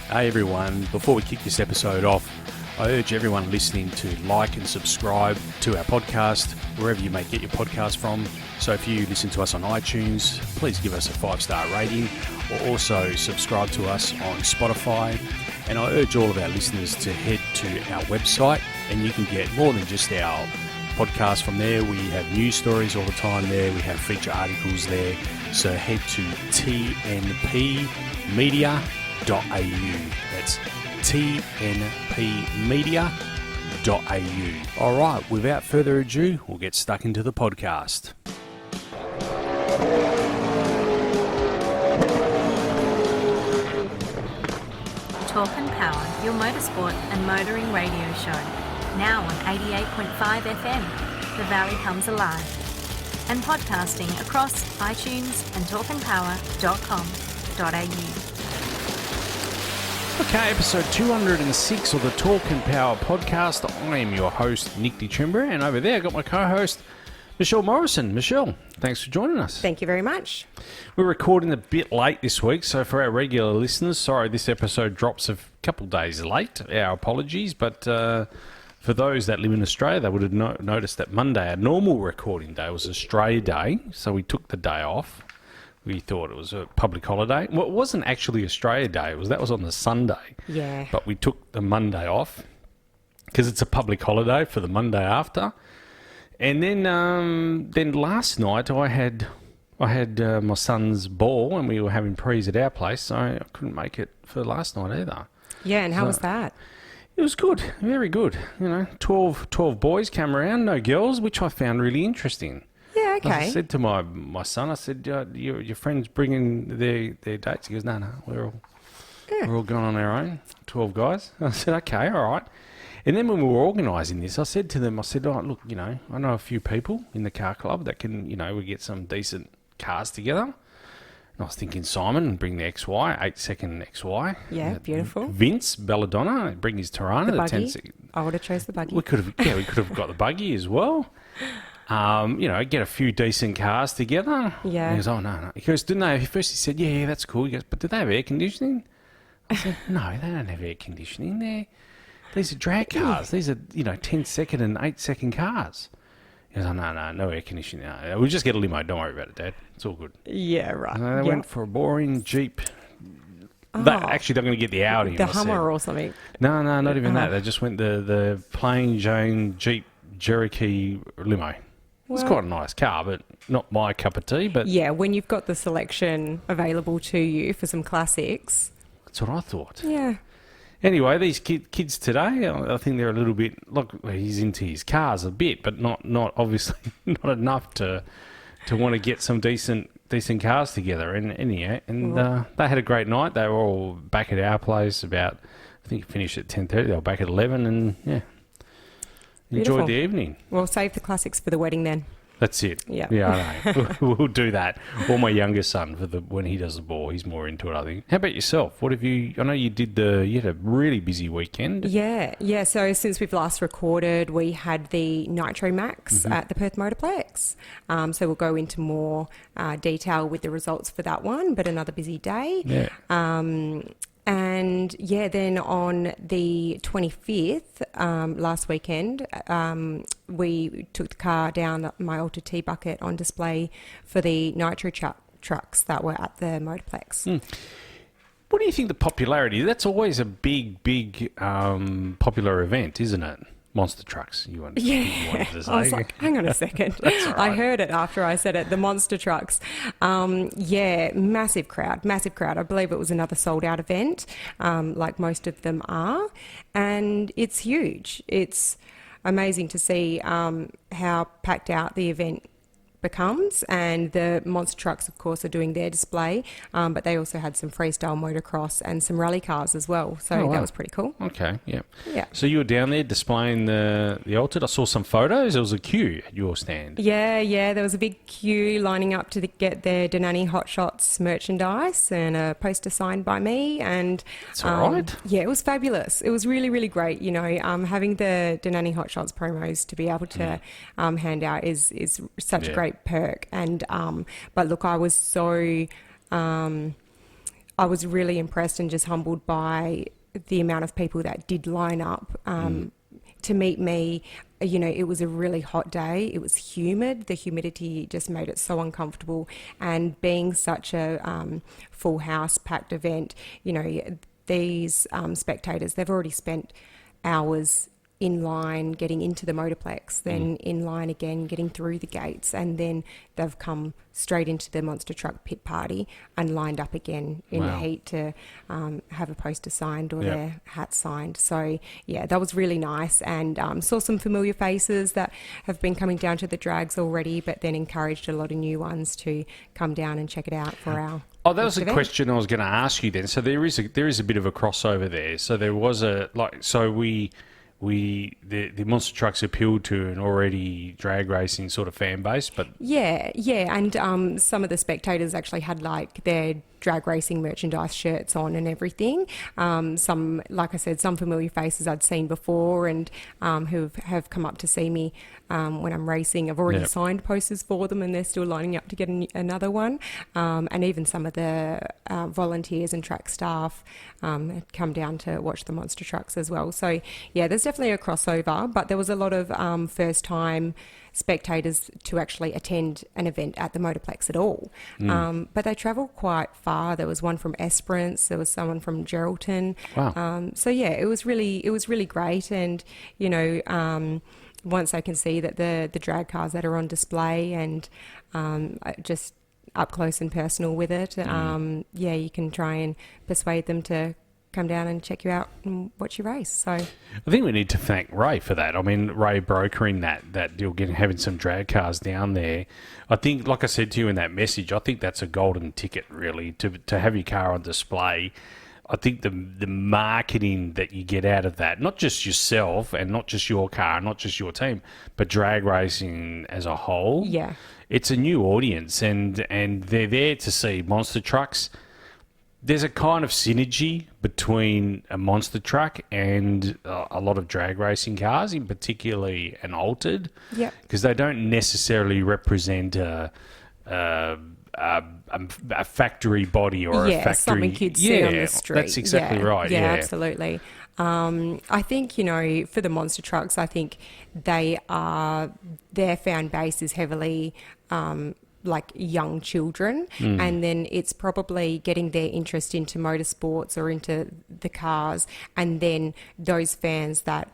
Hey everyone, before we kick this episode off, I urge everyone listening to like and subscribe to our podcast, wherever you may get your podcast from. So if you listen to us on iTunes, please give us a 5-star rating, or also subscribe to us on Spotify. And I urge all of our listeners to head to our website, and you can get more than just our podcast from there. We have news stories all the time there. We have feature articles there. So head to tnpmedia.au. That's tnpmedia.au. All right, without further ado, we'll get stuck into the podcast. Talk and Power, your motorsport and motoring radio show. Now on 88.5 FM, The Valley Comes Alive. And podcasting across iTunes and talkandpower.com.au. Okay, episode 206 of the Talk and Power podcast. I am your host, Nick DeChimber, and over there I got my co-host, Michelle Morrison. Michelle, thanks for joining us. Thank you very much. We're recording a bit late this week, so for our regular listeners, sorry this episode drops a couple days late. Our apologies, but for those that live in Australia, they would have noticed that Monday, our normal recording day, was Australia Day, so we took the day off. We thought it was a public holiday. Well, it wasn't actually Australia Day. That was on the Sunday. Yeah. But we took the Monday off because it's a public holiday for the Monday after. And then last night I had my son's ball, and we were having prees at our place, so I couldn't make it for last night either. Yeah, and how was that? It was good, very good. 12 boys came around, no girls, which I found really interesting. Yeah, okay. I said to my son, I said, your friends bringing their dates? He goes, no, we're all going on our own, 12 guys. I said, okay, all right. And then when we were organising this, I said to them, oh, look, I know a few people in the car club that can, we get some decent cars together. And I was thinking Simon, bring the XY, 8-second XY. Yeah, beautiful. Vince Belladonna, bring his Tirana. The buggy. 10-second. I would have chose the buggy. We could have got the buggy as well. Get a few decent cars together. Yeah. He goes, oh, no. He goes, didn't they? First he said, yeah, that's cool. He goes, but do they have air conditioning? I said, no, they don't have air conditioning. These are drag cars. These are, 10-second and 8-second cars. He goes, oh, no air conditioning. No. We'll just get a limo. Don't worry about it, Dad. It's all good. Yeah, right. And they went for a boring Jeep. They're going to get the Audi. The Hummer or something. No, not even that. They just went the plain Jane Jeep Cherokee limo. It's quite a nice car, but not my cup of tea. But yeah, when you've got the selection available to you for some classics. That's what I thought. Yeah. Anyway, these kids today, I think they're a little bit, look, he's into his cars a bit, but not obviously not enough to want to get some decent cars together. And they had a great night. They were all back at our place I think it finished at 10:30. They were back at 11, and yeah. Beautiful. Enjoyed the evening. We'll save the classics for the wedding then. That's it. Yeah. Yeah, I know. We'll do that. Or my youngest son when he does the ball, he's more into it, I think. How about yourself? What have you? I know you had a really busy weekend. Yeah. So since we've last recorded, we had the Nitro Max at the Perth Motorplex. So we'll go into more detail with the results for that one. But another busy day. Yeah. And yeah, then on the 25th, last weekend, we took the car down my Alta T bucket on display for the Nitro trucks that were at the Motorplex. What do you think the popularity? That's always a big popular event, isn't it? Monster trucks, you wanted to say. I was like, hang on a second. That's all right. I heard it after I said it, the monster trucks. Massive crowd. I believe it was another sold-out event, like most of them are. And it's huge. It's amazing to see how packed out the event becomes, and the monster trucks of course are doing their display, but they also had some freestyle motocross and some rally cars as well, so that was pretty cool. Okay, yeah. So you were down there displaying the Altered. I saw some photos. There was a queue at your stand. Yeah, there was a big queue lining up to get their Denani Hot Shots merchandise and a poster signed by me, and that's all right. Yeah, it was fabulous. It was really, really great. Having the Denani Hot Shots promos to be able to hand out is such a great perk. And but look, I was so I was really impressed and just humbled by the amount of people that did line up to meet me. You know, it was a really hot day. It was humid. The humidity just made it so uncomfortable. And being such a full house packed event, you know, these spectators, they've already spent hours in line getting into the motorplex, then in line again getting through the gates, and then they've come straight into the monster truck pit party and lined up again in the heat to have a poster signed or their hat signed. So yeah, that was really nice, and saw some familiar faces that have been coming down to the drags already, but then encouraged a lot of new ones to come down and check it out for our Oh, that was a event. question I was going to ask you then. So there is a bit of a crossover there. So there was the monster trucks appealed to an already drag racing sort of fan base, but Yeah, and some of the spectators actually had like their drag racing merchandise shirts on and everything. Some, like I said, some familiar faces I'd seen before and who have come up to see me when I'm racing. I've already signed posters for them and they're still lining up to get another one. And even some of the volunteers and track staff had come down to watch the monster trucks as well. So yeah, there's definitely a crossover, but there was a lot of first-time spectators to actually attend an event at the Motorplex at all. But they travel quite far. There was one from Esperance, there was someone from Geraldton. Wow. So yeah, it was really great. And, you know, once I can see that the drag cars that are on display and just up close and personal with it, yeah, you can try and persuade them to come down and check you out and watch you race. So I think we need to thank Ray for that. I mean, Ray brokering that deal, having some drag cars down there. I think, like I said to you in that message, I think that's a golden ticket, really, to have your car on display. I think the marketing that you get out of that, not just yourself and not just your car, not just your team, but drag racing as a whole. yeah, It's a new audience, and they're there to see monster trucks. There's a kind of synergy between a monster truck and a lot of drag racing cars, in particularly an altered, Yep. because they don't necessarily represent a factory body or a factory. something you'd see on the street. That's exactly right. Yeah, Yeah, absolutely. I think, you know, for the monster trucks, I think their fan base is heavily like young children, and then it's probably getting their interest into motorsports or into the cars, and then those fans that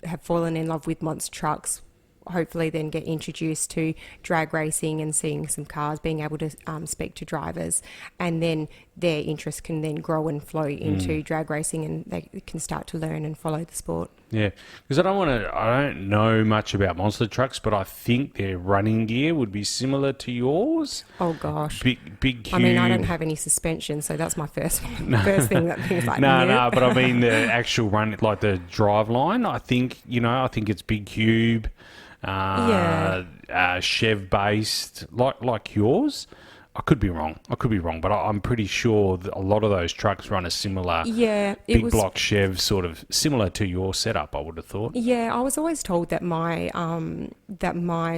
have fallen in love with monster trucks hopefully then get introduced to drag racing and seeing some cars, being able to speak to drivers, and then their interest can then grow and flow into drag racing, and they can start to learn and follow the sport. yeah. Because I don't know much about monster trucks, but I think their running gear would be similar to yours. Oh gosh. Big cube. I mean, I don't have any suspension, so that's my first thing that things like No, but I mean the actual run, like the drive line. I think it's big cube, Chev based, like yours. I could be wrong, but I'm pretty sure that a lot of those trucks run a similar big block Chev, sort of similar to your setup, I would have thought. Yeah, I was always told that my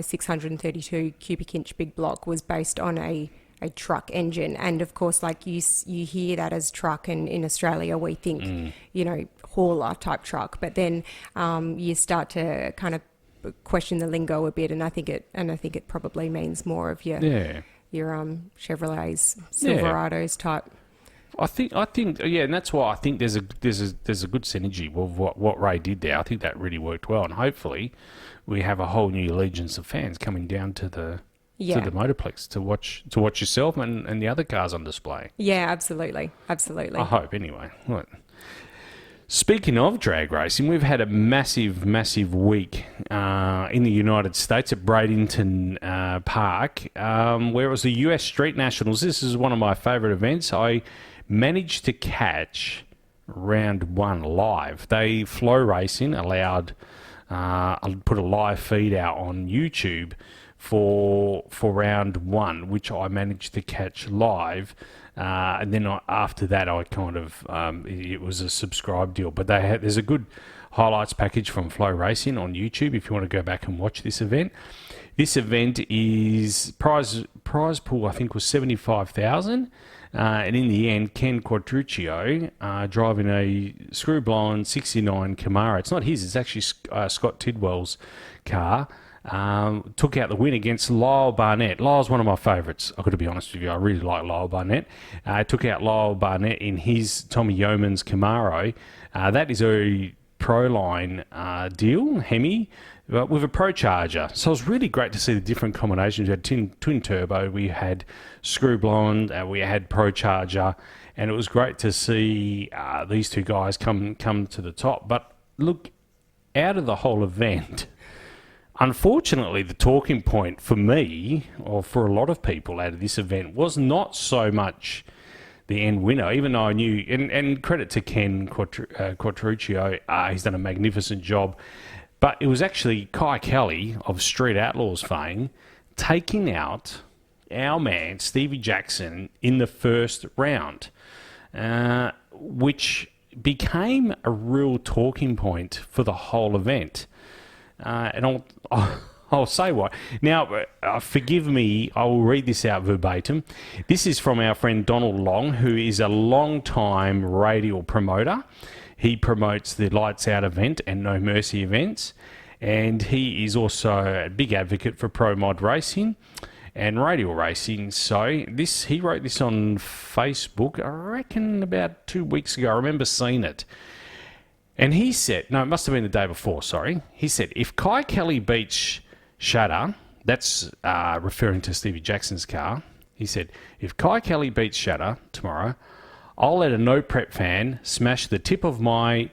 632 cubic inch big block was based on a truck engine, and of course, like you hear that as truck, and in Australia we think you know, hauler type truck, but then you start to kind of question the lingo a bit, and I think it probably means more of your Chevrolets, Silverados type. I think, and that's why I think there's a good synergy with what Ray did there. I think that really worked well, and hopefully we have a whole new legions of fans coming down to the Motorplex to watch yourself and the other cars on display. Yeah, absolutely. I hope, anyway. Right. Speaking of drag racing, we've had a massive week in the United States at Bradenton Park, where it was the US Street Nationals. This is one of my favourite events. I managed to catch round one live. Flow Racing allowed, put a live feed out on YouTube for round one, which I managed to catch live. And then after that, I kind of it was a subscribe deal. But there's a good highlights package from Flow Racing on YouTube if you want to go back and watch this event. This event is prize pool, I think, was $75,000. And in the end, Ken Quattruccio, driving a screw-blown 69 Camaro. It's not his, it's actually Scott Tidwell's car. Took out the win against Lyle Barnett. Lyle's one of my favourites. I've got to be honest with you. I really like Lyle Barnett. Took out Lyle Barnett in his Tommy Yeoman's Camaro. That is a Proline deal, Hemi, with a Pro Charger. So it was really great to see the different combinations. We had twin turbo, we had screw blonde, we had Pro Charger, and it was great to see these two guys come to the top. But look, out of the whole event, unfortunately, the talking point for me, or for a lot of people out of this event, was not so much the end winner, even though I knew, and credit to Ken Quattruccio, he's done a magnificent job. But it was actually Kai Kelly of Street Outlaws fame taking out our man, Stevie Jackson, in the first round, which became a real talking point for the whole event. And I'll say why. Now, forgive me, I will read this out verbatim. This is from our friend Donald Long, who is a long-time radial promoter. He promotes the Lights Out event and No Mercy events, and he is also a big advocate for pro mod racing and radial racing. So he wrote this on Facebook, I reckon about 2 weeks ago. I remember seeing it. And he said, no, it must have been the day before, sorry. He said, if Kai Kelly beats Shatter, that's referring to Stevie Jackson's car. He said, if Kai Kelly beats Shatter tomorrow, I'll let a no prep fan smash the tip of my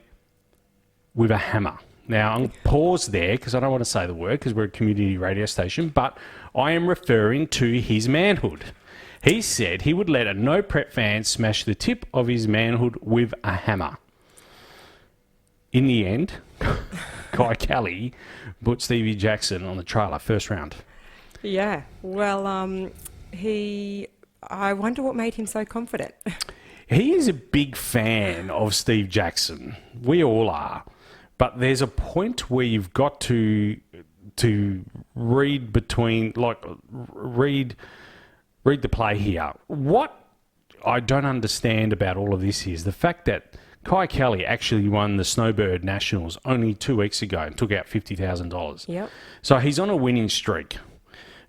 with a hammer. Now, I'll pause there because I don't want to say the word because we're a community radio station, but I am referring to his manhood. He said he would let a no prep fan smash the tip of his manhood with a hammer. In the end, Kai Kelly put Stevie Jackson on the trailer, first round. Yeah, well, I wonder what made him so confident. He is a big fan of Steve Jackson. We all are. But there's a point where you've got to read between, read the play here. What I don't understand about all of this is the fact that Kai Kelly actually won the Snowbird Nationals only 2 weeks ago and took out $50,000. Yep. So he's on a winning streak,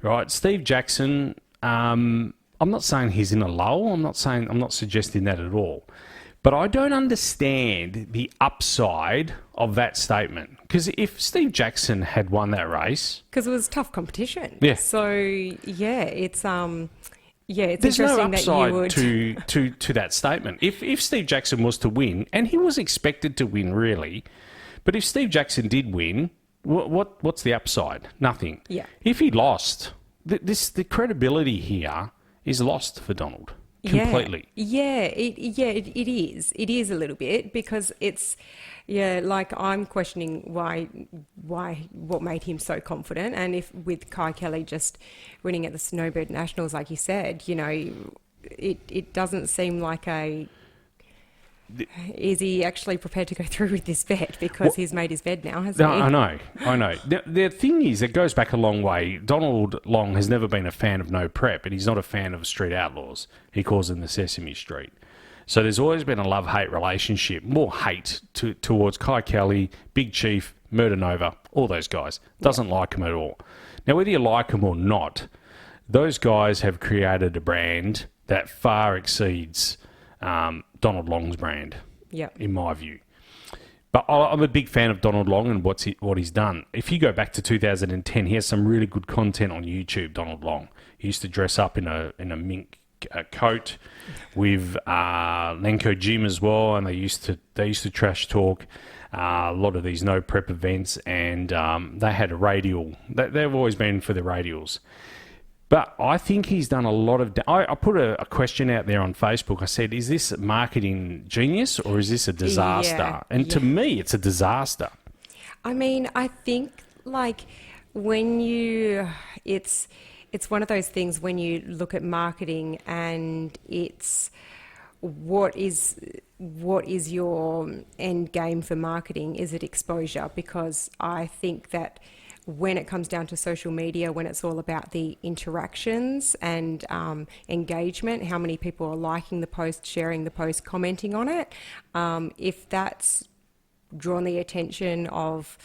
right? Steve Jackson, I'm not saying he's in a lull. I'm not suggesting that at all. But I don't understand the upside of that statement. Because if Steve Jackson had won that race... Because it was tough competition. Yeah. So, yeah, it's there's no interesting that you would... to that statement. If Steve Jackson was to win, and he was expected to win, really, but if Steve Jackson did win, what's the upside? Nothing. Yeah. If he lost, the credibility here is lost for Donald completely. It is. It is a little bit because it's, like I'm questioning what made him so confident. And if with Kai Kelly just winning at the Snowbird Nationals, like you said, it doesn't seem like is he actually prepared to go through with this bet because he's made his bed now, hasn't he? I know. The thing is, it goes back a long way. Donald Long has never been a fan of no prep, and he's not a fan of Street Outlaws. He calls them the Sesame Street. So there's always been a love-hate relationship, more hate towards Kai Kelly, Big Chief, Murder Nova, all those guys. Doesn't like him at all. Now, whether you like him or not, those guys have created a brand that far exceeds Donald Long's brand, in my view. But I'm a big fan of Donald Long and what he's done. If you go back to 2010, he has some really good content on YouTube, Donald Long. He used to dress up in a mink coat with Lenko Jim as well, and they used to trash talk a lot of these no prep events, and they had a radial. They've always been for the radials. But I think he's done a lot of... I put a question out there on Facebook. I said, is this marketing genius or is this a disaster? To me, it's a disaster. I mean, I think, when you... It's one of those things when you look at marketing and it's... What is your end game for marketing? Is it exposure? Because I think that when it comes down to social media, when it's all about the interactions and engagement, how many people are liking the post, sharing the post, commenting on it, if that's drawn the attention of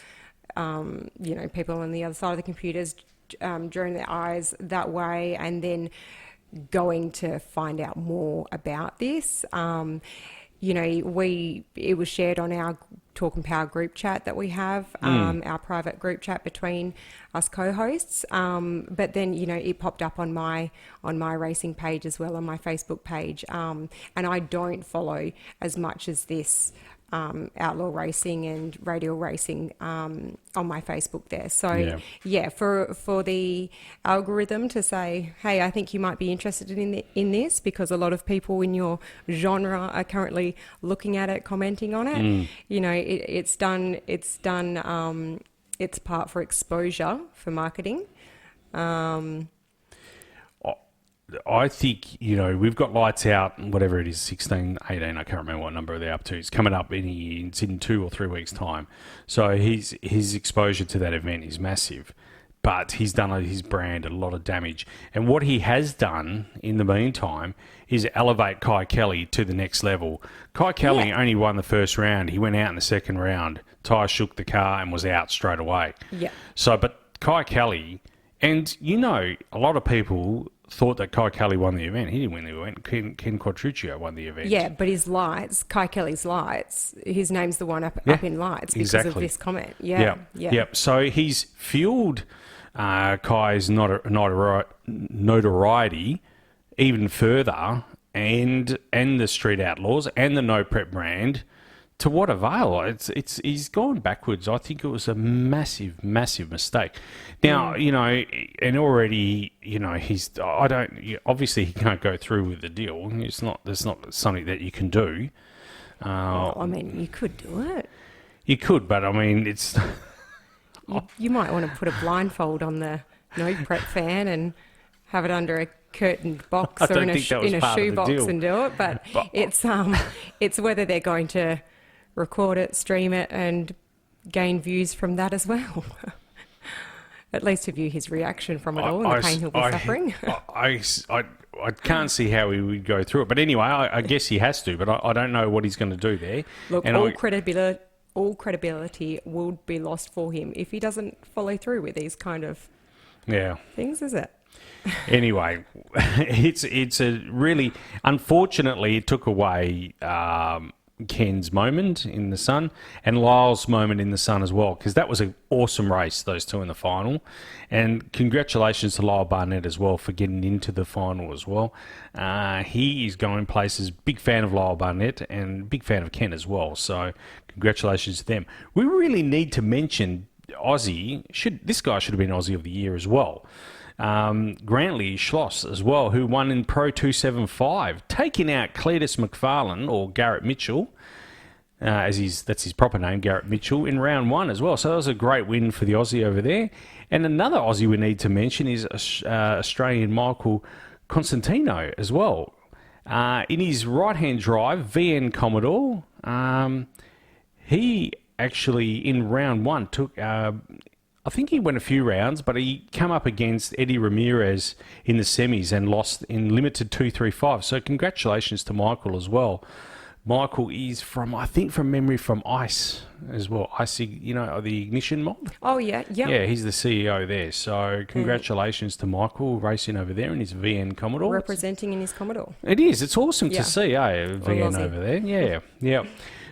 people on the other side of the computers, drawing their eyes that way, and then going to find out more about this. It was shared on our Talk and Power group chat that we have, our private group chat between us co-hosts. But then, it popped up on my racing page as well, on my Facebook page. And I don't follow as much as this outlaw racing and radial racing on my Facebook there. So for the algorithm to say, hey, I think you might be interested in this, because a lot of people in your genre are currently looking at it, commenting on it. It's done its part for exposure, for marketing. I think, we've got Lights Out, whatever it is, 16, 18, I can't remember what number they're up to. It's coming up it's in 2 or 3 weeks' time. So his exposure to that event is massive. But he's done his brand a lot of damage. And what he has done in the meantime is elevate Kai Kelly to the next level. Kai Kelly only won the first round. He went out in the second round. Tyre shook the car and was out straight away. Yeah. So, but Kai Kelly, and a lot of people thought that Kai Kelly won the event. He didn't win the event. Ken Quattruccio won the event. Yeah, but his lights, Kai Kelly's lights, his name's the one up in lights because of this comment. Yeah. So he's fueled Kai's notoriety even further, and the Street Outlaws and the No Prep brand. To what avail? He's gone backwards. I think it was a massive, massive mistake. Now, and already, obviously he can't go through with the deal. There's not something that you can do. You could do it. You could, but it's... You might want to put a blindfold on the No Prep fan and have it under a curtained box or in a shoebox and do it. But it's whether they're going to record it, stream it, and gain views from that as well. At least to view his reaction from it all and the pain he'll be suffering. I can't see how he would go through it. But anyway, I guess he has to, but I don't know what he's going to do there. Look, all credibility will be lost for him if he doesn't follow through with these kind of things, is it? Anyway, it's a really... Unfortunately, it took away... Ken's moment in the sun and Lyle's moment in the sun as well, because that was an awesome race, those two in the final. And congratulations to Lyle Barnett as well for getting into the final as well. He is going places. Big fan of Lyle Barnett and big fan of Ken as well. So congratulations to them. We really need to mention Aussie. This guy should have been Aussie of the Year as well. Grantley Schloss as well, who won in Pro 275, taking out Cletus McFarlane, or Garrett Mitchell, that's his proper name, Garrett Mitchell, in round 1 as well. So that was a great win for the Aussie over there. And another Aussie we need to mention is Australian Michael Constantino as well. In his right-hand drive, VN Commodore, he actually, in round 1, took... I think he went a few rounds, but he came up against Eddie Ramirez in the semis and lost in limited 235. So congratulations to Michael as well. Michael is from memory, from ICE as well. ICE, the Ignition Mob. Oh, yeah. Yeah, he's the CEO there. So congratulations to Michael racing over there in his VN Commodore. Representing in his Commodore. It is. It's awesome to see, VN over there. Yeah.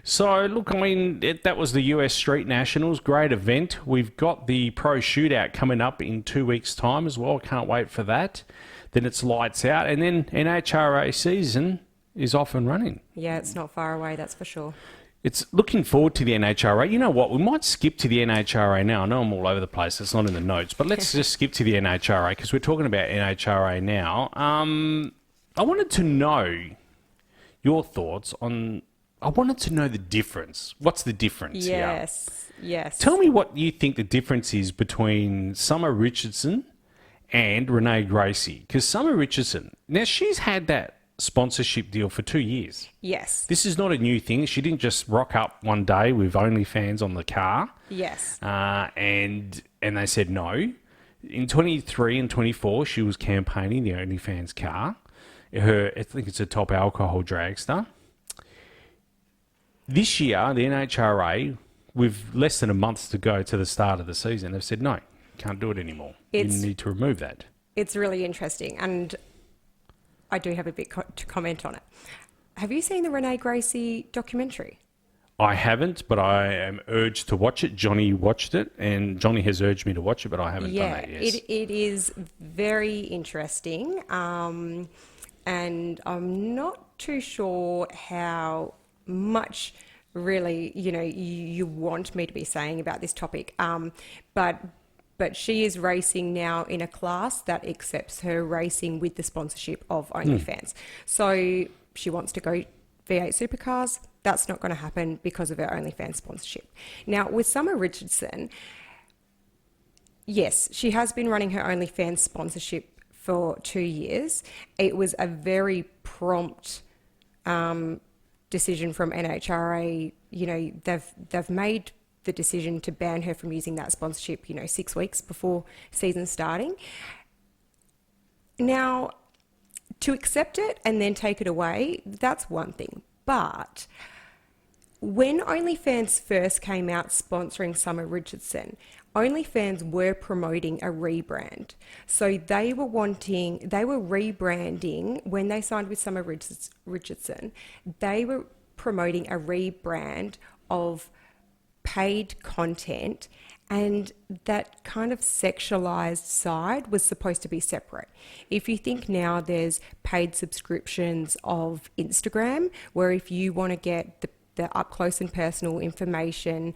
So, look, that was the US Street Nationals. Great event. We've got the Pro Shootout coming up in 2 weeks' time as well. Can't wait for that. Then it's Lights Out. And then NHRA season is off and running. Yeah, it's not far away, that's for sure. It's looking forward to the NHRA. You know what? We might skip to the NHRA now. I know I'm all over the place. It's not in the notes. But let's just skip to the NHRA because we're talking about NHRA now. I wanted to know your thoughts on... I wanted to know the difference. What's the difference here? Yes. Tell me what you think the difference is between Summer Richardson and Renee Gracie. Because Summer Richardson, now she's had that sponsorship deal for 2 years. Yes. This is not a new thing. She didn't just rock up one day with OnlyFans on the car. Yes. And they said no. In 23 and 24, she was campaigning the OnlyFans car. I think it's a top alcohol dragster. This year, the NHRA, with less than a month to go to the start of the season, have said no, can't do it anymore. You need to remove that. It's really interesting, and I do have a bit to comment on it. Have you seen the Renee Gracie documentary? I haven't, but I am urged to watch it. Johnny watched it, and Johnny has urged me to watch it, but I haven't done that yet. It is very interesting, and I'm not too sure how much really, you want me to be saying about this topic, but she is racing now in a class that accepts her racing with the sponsorship of OnlyFans. So she wants to go V8 supercars. That's not going to happen because of her OnlyFans sponsorship. Now, with Summer Richardson, yes, she has been running her OnlyFans sponsorship for 2 years. It was a very prompt decision from NHRA. They've made the decision to ban her from using that sponsorship, 6 weeks before season starting. Now, to accept it and then take it away, that's one thing. But when OnlyFans first came out sponsoring Summer Richardson, OnlyFans were promoting a rebrand. So they were rebranding, when they signed with Summer Richardson, they were promoting a rebrand of paid content, and that kind of sexualized side was supposed to be separate. If you think now, there's paid subscriptions of Instagram, where if you want to get the up close and personal information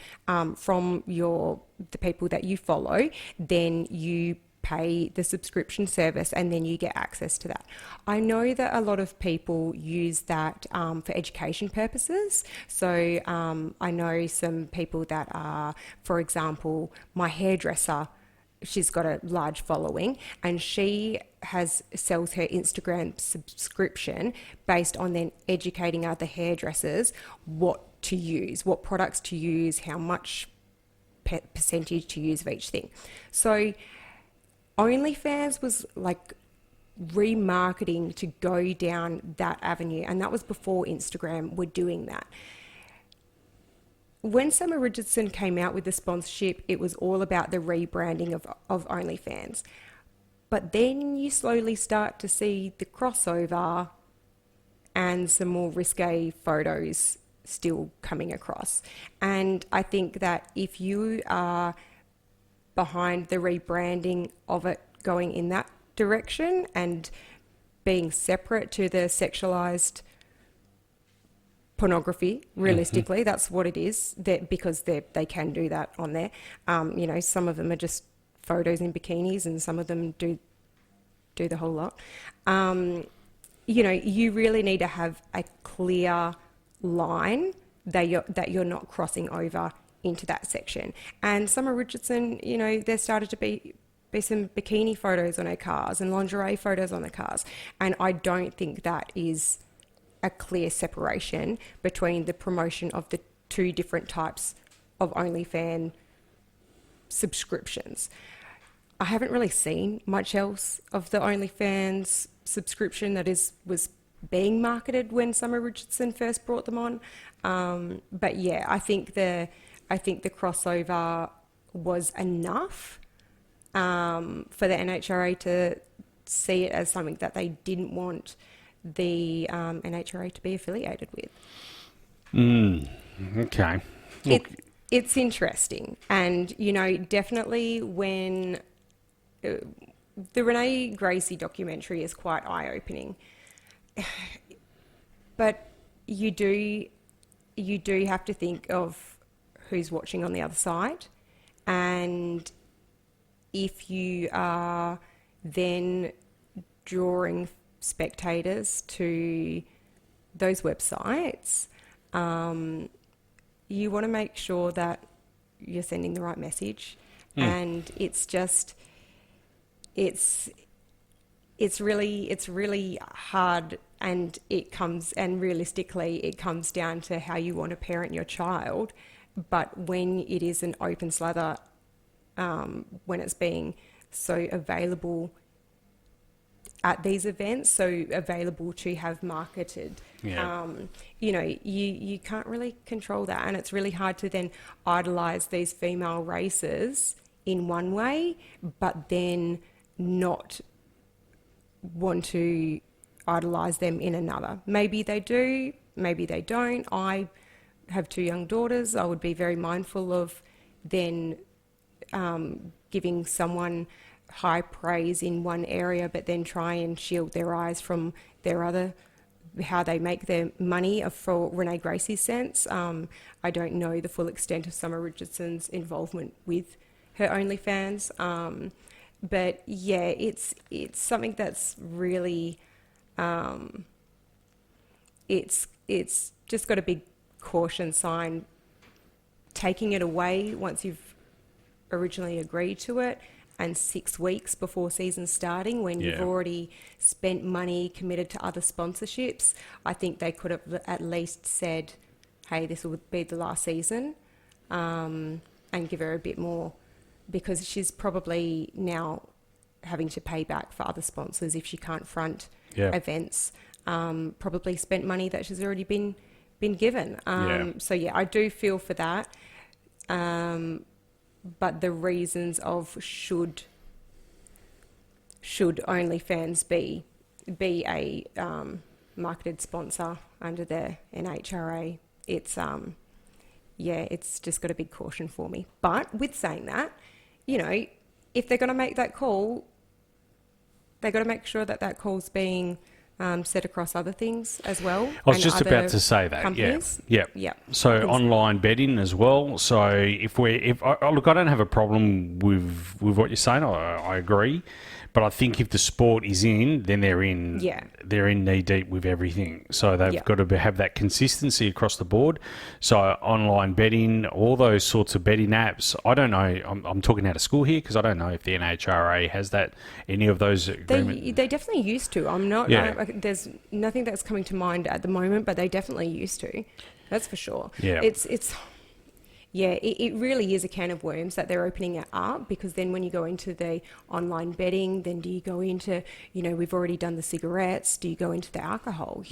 from the people that you follow, then you pay the subscription service and then you get access to that. I know that a lot of people use that for education purposes. So I know some people that are, for example, my hairdresser, she's got a large following, and she sells her Instagram subscription based on then educating other hairdressers what to use, what products to use, how much percentage to use of each thing. So OnlyFans was like remarketing to go down that avenue, and that was before Instagram were doing that. When Summer Richardson came out with the sponsorship, it was all about the rebranding of OnlyFans. But then you slowly start to see the crossover and some more risque photos still coming across. And I think that if you are behind the rebranding of it going in that direction and being separate to the sexualized pornography, realistically, that's what it is, because they can do that on there. Some of them are just photos in bikinis, and some of them do the whole lot. You really need to have a clear line that you're not crossing over into that section. And Summer Richardson, there started to be some bikini photos on her cars and lingerie photos on the cars, and I don't think that is a clear separation between the promotion of the two different types of OnlyFans subscriptions. I haven't really seen much else of the OnlyFans subscription that was being marketed when Summer Richardson first brought them on. But yeah, I think the crossover was enough for the NHRA to see it as something that they didn't want the NHRA to be affiliated with. Okay. It's interesting, and definitely when the Renee Gracie documentary is quite eye-opening, but you do have to think of who's watching on the other side, and if you are then drawing spectators to those websites, you want to make sure that you're sending the right message. And it's really hard and realistically, it comes down to how you want to parent your child. But when it is an open slather, when it's being so available at these events, so available to have marketed, you can't really control that, and it's really hard to then idolise these female racers in one way, but then not want to idolise them in another. Maybe they do, maybe they don't. I have 2 young daughters. I would be very mindful of then giving someone high praise in one area, but then try and shield their eyes from their other, how they make their money. For Renee Gracie's sense, I don't know the full extent of Summer Richardson's involvement with her OnlyFans, but yeah, it's something that's really, it's just got a big caution sign. Taking it away once you've originally agreed to it, and 6 weeks before season starting, when you've already spent money, committed to other sponsorships, I think they could have at least said, hey, this will be the last season, and give her a bit more, because she's probably now having to pay back for other sponsors if she can't front events. Probably spent money that she's already been given. So yeah, I do feel for that. But the reasons of should OnlyFans be a marketed sponsor under the NHRA, it's just got a big caution for me. But with saying that, if they're going to make that call, they've got to make sure that call's being set across other things as well. I was just about to say that. Companies. Yeah. So online betting as well. So look, I don't have a problem with what you're saying. I agree. But I think if the sport is in, then they're in. Yeah. They're in knee deep with everything. So they've got to have that consistency across the board. So online betting, all those sorts of betting apps. I don't know. I'm talking out of school here because I don't know if the NHRA has any of those agreements. They definitely used to. I'm not. Yeah. There's nothing that's coming to mind at the moment, but they definitely used to. That's for sure. Yeah. It really is a can of worms that they're opening it up, because then when you go into the online betting, then do you go into, we've already done the cigarettes, do you go into the alcohol?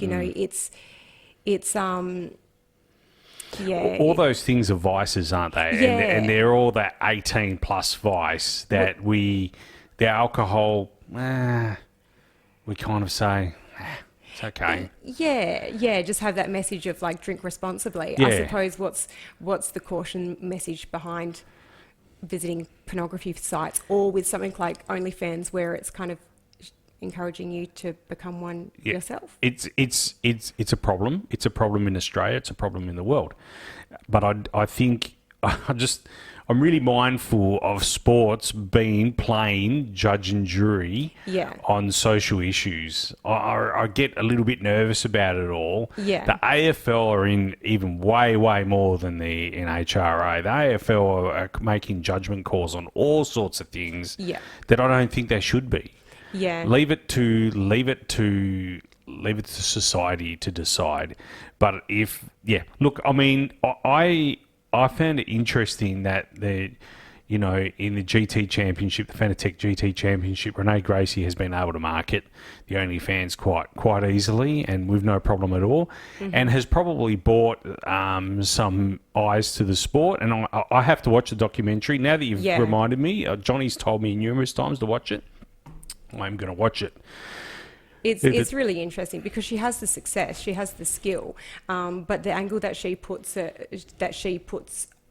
All those things are vices, aren't they? Yeah. And they're all that 18 plus vice that the alcohol, we kind of say, it's okay. Yeah, just have that message of like drink responsibly. Yeah. I suppose what's the caution message behind visiting pornography sites, or with something like OnlyFans where it's kind of encouraging you to become one yourself? It's a problem. It's a problem in Australia. It's a problem in the world. But I think I'm really mindful of sports being plain judge and jury on social issues. I get a little bit nervous about it all. Yeah. The AFL are in even way, way more than the NHRA. The AFL are making judgment calls on all sorts of things that I don't think they should be. Yeah. Leave it to society to decide. But look, I mean, I found it interesting that in the GT Championship, the Fanatec GT Championship, Renee Gracie has been able to market the OnlyFans quite easily and with no problem at all, and has probably brought some eyes to the sport. And I have to watch the documentary now that you've reminded me. Johnny's told me numerous times to watch it. I'm going to watch it. It's really interesting because she has the success, she has the skill, but the angle that she puts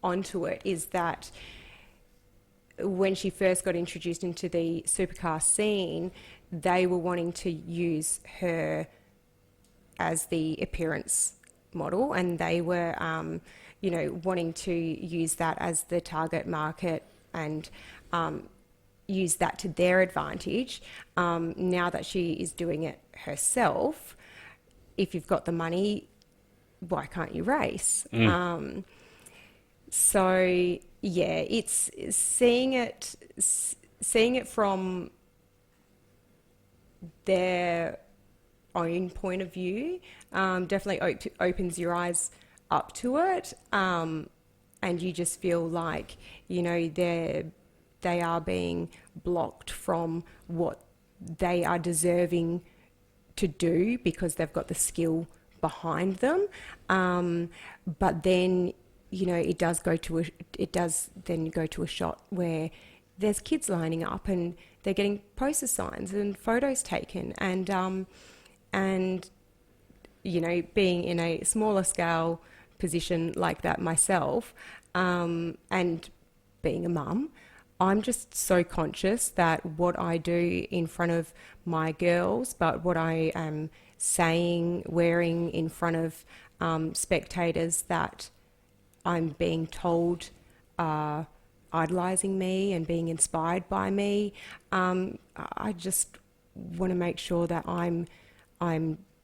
onto it is that when she first got introduced into the supercar scene, they were wanting to use her as the appearance model, and they were, wanting to use that as the target market and use that to their advantage. Now that she is doing it herself, if you've got the money, why can't you race? So yeah, it's seeing it from their own point of view. Definitely opens your eyes up to it, and you just feel like, you know, they are being blocked from what they are deserving to do because they've got the skill behind them. But then, you know, it does then go to a shot where there's kids lining up and they're getting poster signs and photos taken, and you know, being in a smaller scale position like that myself, and being a mum, I'm just so conscious that what I do in front of my girls, but what I am saying, wearing in front of spectators that I'm being told are idolising me and being inspired by me, I just want to make sure that I'm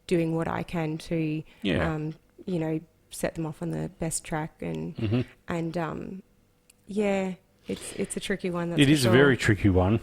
doing what I can to, you know, set them off on the best track, and it's a tricky one. That's It is a very tricky one.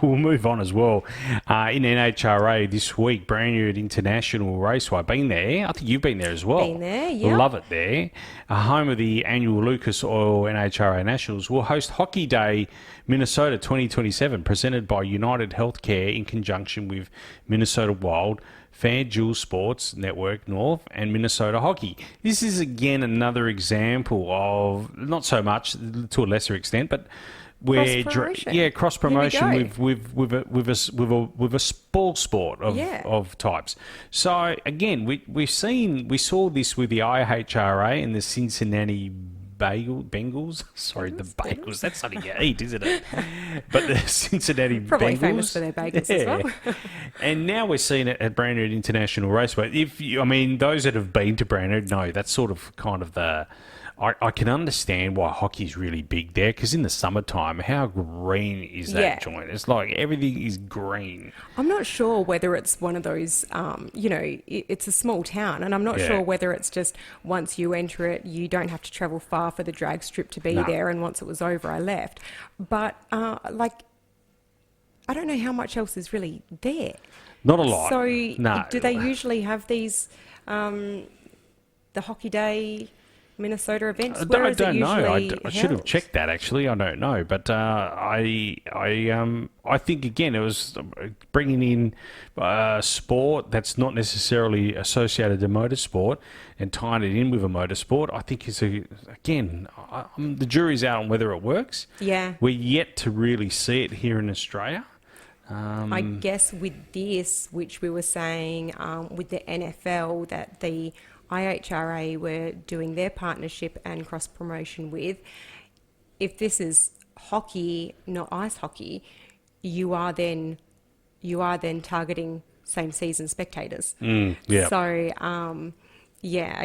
We'll move on as well. In NHRA this week, Branyard International Raceway. Been there. I think you've been there as well. Been there, yeah. Love it there. Home of the annual Lucas Oil NHRA Nationals will host Hockey Day Minnesota 2027, presented by United Healthcare in conjunction with Minnesota Wild, FanDuel Sports Network North, and Minnesota Hockey. This is again another example of, not so much to a lesser extent, but where cross promotion with a ball sport of types. So again, we saw this with the IHRA and the Cincinnati Bengals. Sorry, the Bagels. That's something you eat, isn't it? But the Cincinnati probably Bengals, famous for their bagels as well. And now we're seeing it at Branyard International Raceway. Those that have been to Branyard know that's sort of kind of the. I can understand why hockey's really big there, because in the summertime, how green is that joint? It's like everything is green. I'm not sure whether it's one of those, it's a small town, and I'm not sure whether it's just once you enter it, you don't have to travel far for the drag strip to be there, and once it was over, I left. But, I don't know how much else is really there. Not a lot. So no. Do they usually have these, the Hockey Day Minnesota events? I don't know. I should have checked that, actually. I don't know, but I think again it was bringing in sport that's not necessarily associated to motorsport and tying it in with a motorsport. I think is the jury's out on whether it works. Yeah, we're yet to really see it here in Australia. I guess with this, which we were saying with the NFL, that the IHRA were doing their partnership and cross promotion with, if this is hockey, not ice hockey, you are then targeting same season spectators. So, are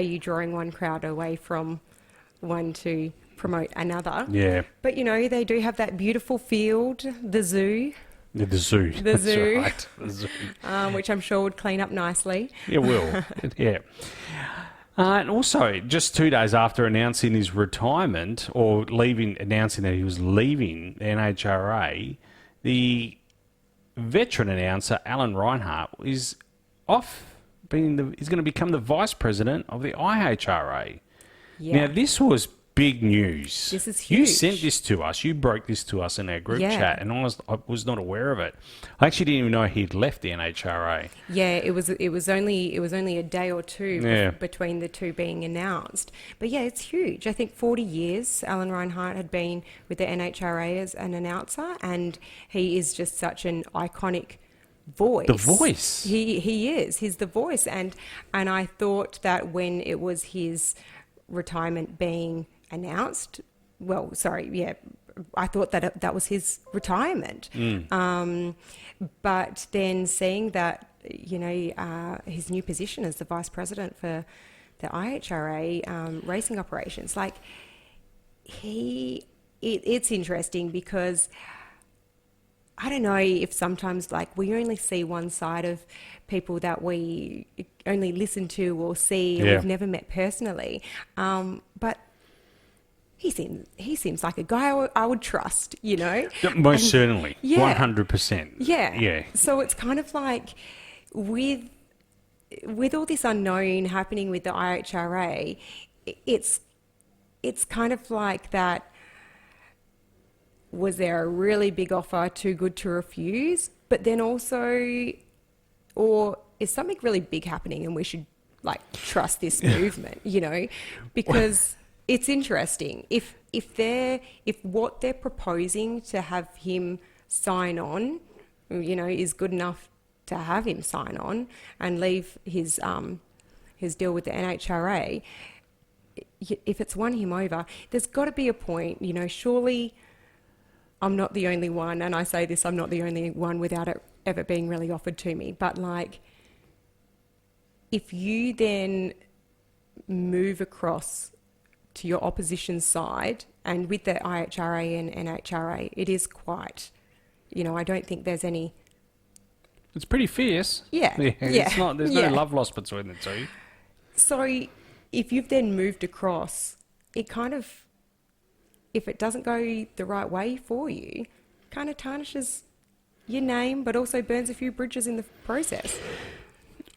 you drawing one crowd away from one to promote another? Yeah. But they do have that beautiful field, the zoo. The zoo. The zoo. Right. The zoo. Which I'm sure would clean up nicely. It will. Yeah. And also, just 2 days after announcing his retirement, or announcing that he was leaving the NHRA, the veteran announcer, Alan Reinhart, is off. He's going to become the vice president of the IHRA. Yeah. Now, this was big news. This is huge. You sent this to us. You broke this to us in our group chat, and I was not aware of it. I actually didn't even know he'd left the NHRA. Yeah, it was only a day or two between the two being announced. But yeah, it's huge. I think 40 years Alan Reinhart had been with the NHRA as an announcer, and he is just such an iconic voice. The voice. He is. He's the voice, and I thought that when it was his retirement being announced, I thought that was his retirement. But then seeing that, his new position as the vice president for the IHRA racing operations, it's interesting because I don't know if sometimes we only see one side of people that we only listen to or see, or we've never met personally. But he seems like a guy I would trust, Most certainly. 100%. Yeah. So it's kind of like with with all this unknown happening with the IHRA, it's kind of like that. Was there a really big offer too good to refuse? But then also, or is something really big happening and we should like trust this movement, you know? Because it's interesting. If what they're proposing to have him sign on, you know, is good enough to have him sign on and leave his deal with the NHRA, if it's won him over, there's got to be a point, you know, surely I'm not the only one, and I say this, I'm not the only one without it ever being really offered to me, but like, if you then move across to your opposition side, and with the IHRA and NHRA, it is quite, you know, I don't think there's any... It's pretty fierce. Yeah. It's not, there's yeah. no love lost between the two. So if you've then moved across, it kind of, if it doesn't go the right way for you, kind of tarnishes your name, but also burns a few bridges in the process.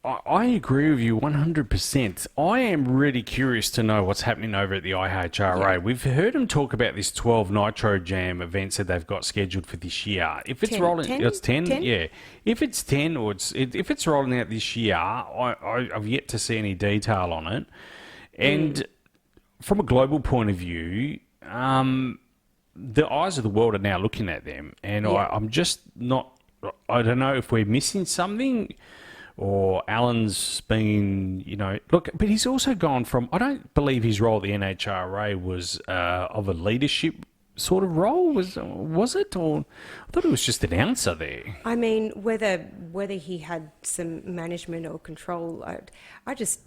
I agree with you 100%. I am really curious to know what's happening over at the IHRA. Yeah. We've heard them talk about this 12 Nitro Jam events that they've got scheduled for this year. If it's 10, rolling, 10? it's 10, 10? yeah. If it's 10 or if it's rolling out this year, I've yet to see any detail on it. And from a global point of view, the eyes of the world are now looking at them, and Yeah. I'm just not. I don't know if we're missing something. Or Alan's been, you know, look, but he's also gone from, I don't believe his role at the NHRA was of a leadership sort of role, was it? Or I thought it was just an announcer there. I mean, whether he had some management or control, I just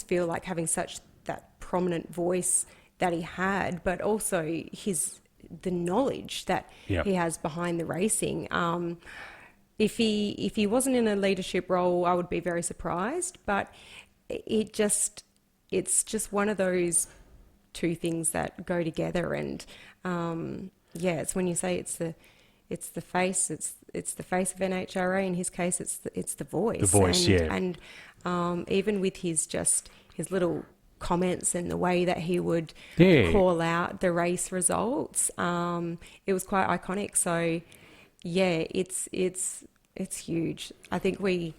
feel like having such that prominent voice that he had, but also the knowledge that Yep. he has behind the racing. If he wasn't in a leadership role, I would be very surprised. But it's just one of those two things that go together. And it's when you say it's the face, it's the face of NHRA. In his case, it's the voice. The voice, and, yeah. And even with his little comments and the way that he would Yeah. call out the race results, it was quite iconic. So. Yeah, it's huge. I think we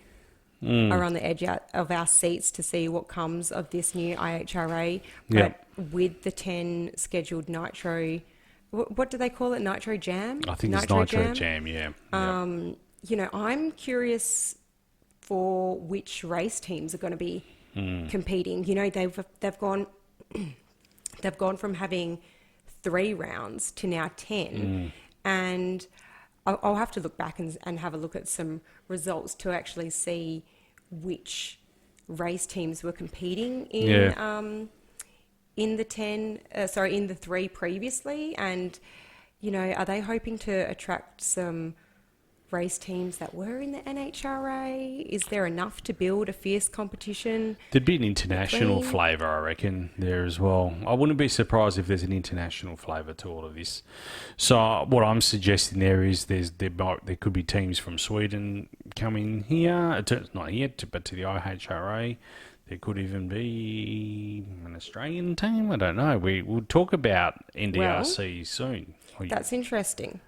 are on the edge of our seats to see what comes of this new IHRA. But with the 10 scheduled Nitro, what do they call it? Nitro Jam? I think it's Nitro Jam, yeah. You know, I'm curious for which race teams are going to be competing. You know, they've gone from having 3 rounds to now 10, and I'll have to look back and have a look at some results to actually see which race teams were competing in in the 3 previously, and you know, are they hoping to attract some race teams that were in the NHRA? Is there enough to build a fierce competition? There'd be an international flavour, I reckon, there as well. I wouldn't be surprised if there's an international flavour to all of this. So what I'm suggesting there is there could be teams from Sweden coming here, not here, but to the IHRA. There could even be an Australian team. I don't know. We'll talk about NDRC soon. That's interesting.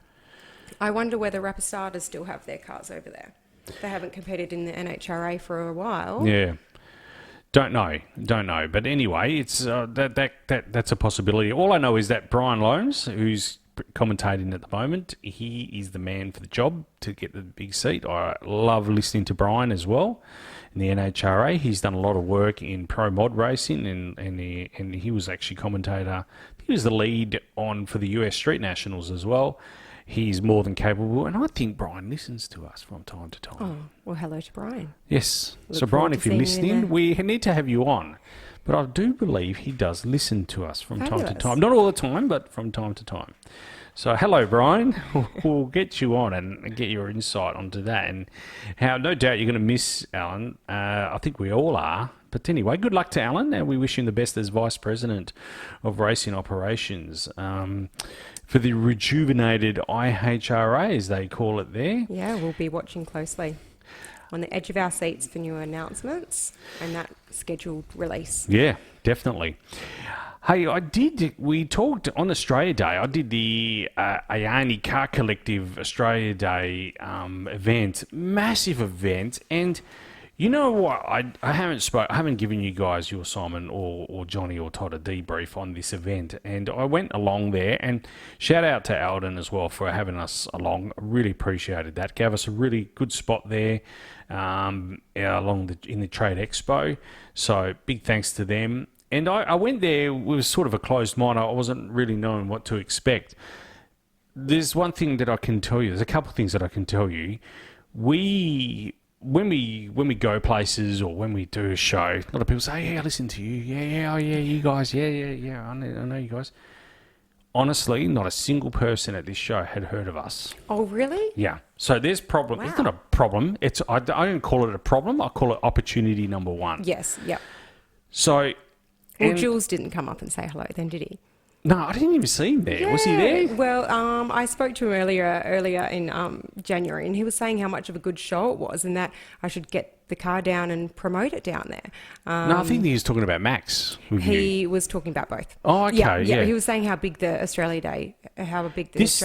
I wonder whether Rapistada still have their cars over there. They haven't competed in the NHRA for a while. Yeah. Don't know. But anyway, it's that's a possibility. All I know is that Brian Loams, who's commentating at the moment, he is the man for the job to get the big seat. I love listening to Brian as well in the NHRA. He's done a lot of work in pro mod racing, and he was actually commentator. He was the lead on for the US Street Nationals as well. He's more than capable, and I think Brian listens to us from time to time. Oh, well, hello to Brian. Yes. Look So, Brian, forward to if you're seeing you listening, there. we need to have you on. But I do believe he does listen to us from time to Fabulous. time. Not all the time, but from time to time. So, hello, Brian. We'll get you on and get your insight onto that. And how, no doubt, you're going to miss Alan. I think we all are. But anyway, good luck to Alan, and we wish him the best as Vice President of Racing Operations for the rejuvenated IHRA, as they call it there. Yeah, we'll be watching closely. on the edge of our seats for new announcements and that scheduled release. Yeah, definitely. Hey, we talked on Australia Day. I did the Ayani Car Collective Australia Day event, massive event. And you know what? I haven't given you guys, your Simon or Johnny or Todd, a debrief on this event. And I went along there, and shout out to Alden as well for having us along. I really appreciated that. Gave us a really good spot there in the Trade Expo. So big thanks to them. And I went there with sort of a closed mind. I wasn't really knowing what to expect. There's one thing that I can tell you. There's a couple of things that I can tell you. When we go places or when we do a show, a lot of people say, "Yeah, I listen to you. Yeah, you guys. Yeah. I know you guys." Honestly, not a single person at this show had heard of us. Oh, really? Yeah. So there's problem. Wow. It's not a problem. I don't call it a problem. I call it opportunity number one. Yes. Yep. So. Well, Jules didn't come up and say hello then, did he? No, I didn't even see him there. Yeah. Was he there? Well, I spoke to him earlier in January, and he was saying how much of a good show it was and that I should get the car down and promote it down there. No, I think he was talking about Max. He was talking about both. Oh, okay, yeah. He was saying how big the Australia Day This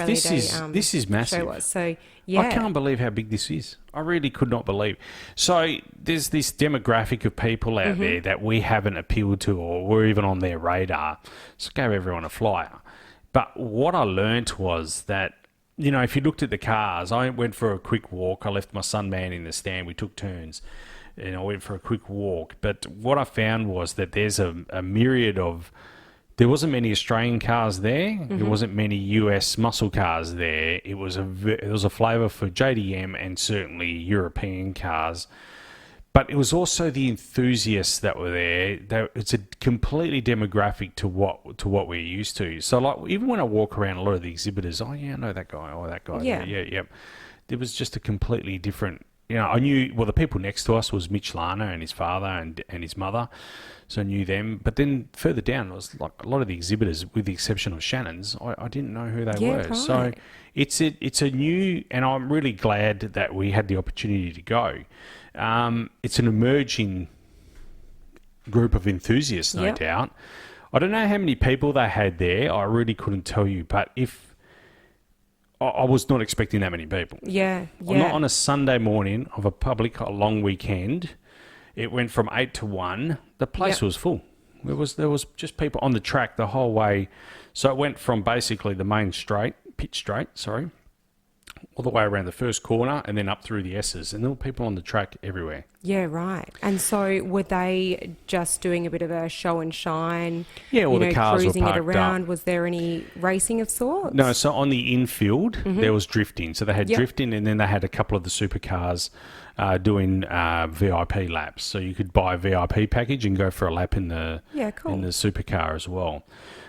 is massive. show was. So, yeah. I can't believe how big this is. I really could not believe. So there's this demographic of people out there that we haven't appealed to or we're even on their radar. So gave everyone a flyer. But what I learnt was that, if you looked at the cars, I went for a quick walk. I left my son man in the stand. We took turns. And I went for a quick walk. But what I found was that there's a myriad of... There wasn't many Australian cars there. There wasn't many US muscle cars there. It was a flavour for JDM and certainly European cars. But it was also the enthusiasts that were there. It's a completely demographic to what we're used to. So, like, even when I walk around, a lot of the exhibitors, oh yeah, I know that guy, or that guy. Yeah. There was just a completely different. I knew. Well, the people next to us was Mitch Lana and his father and his mother, so I knew them. But then further down, it was like a lot of the exhibitors, with the exception of Shannon's, I didn't know who they were. Right. So it's a new, and I'm really glad that we had the opportunity to go. It's an emerging group of enthusiasts, no doubt. I don't know how many people they had there. I really couldn't tell you, but I was not expecting that many people. Yeah. Not on a Sunday morning of a long weekend. It went from 8 to 1. The place was full. There was just people on the track the whole way. So it went from basically the main pit straight, all the way around the first corner and then up through the S's. And there were people on the track everywhere. Yeah, right. And so were they just doing a bit of a show and shine? Yeah, all the cars cruising were parked it around. up. Was there any racing of sorts? No, so on the infield, there was drifting. So they had drifting, and then they had a couple of the supercars doing VIP laps. So you could buy a VIP package and go for a lap in the supercar as well.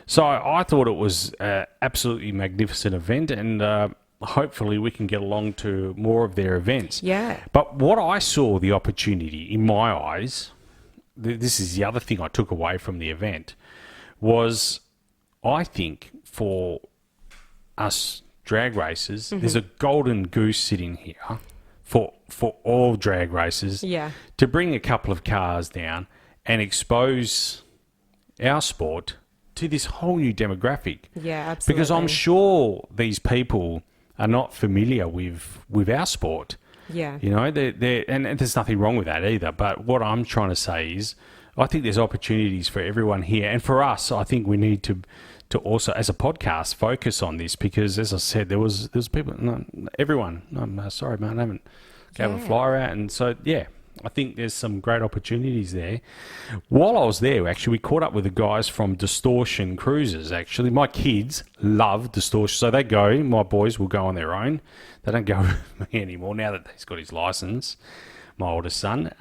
So I thought it was an absolutely magnificent event, and hopefully we can get along to more of their events. Yeah. But what I saw, the opportunity in my eyes, this is the other thing I took away from the event, was I think for us drag racers, there's a golden goose sitting here for all drag racers to bring a couple of cars down and expose our sport to this whole new demographic. Yeah, absolutely. Because I'm sure these people are not familiar with our sport. Yeah. And there's nothing wrong with that either. But what I'm trying to say is I think there's opportunities for everyone here. And for us, I think we need to also, as a podcast, focus on this because, as I said, there was people, everyone. I'm sorry, man, I haven't gave a flyer out. And so, I think there's some great opportunities there. While I was there, actually, we caught up with the guys from Distortion Cruises, actually. My kids love Distortion. So they go, my boys will go on their own. They don't go with me anymore now that he's got his license, my oldest son.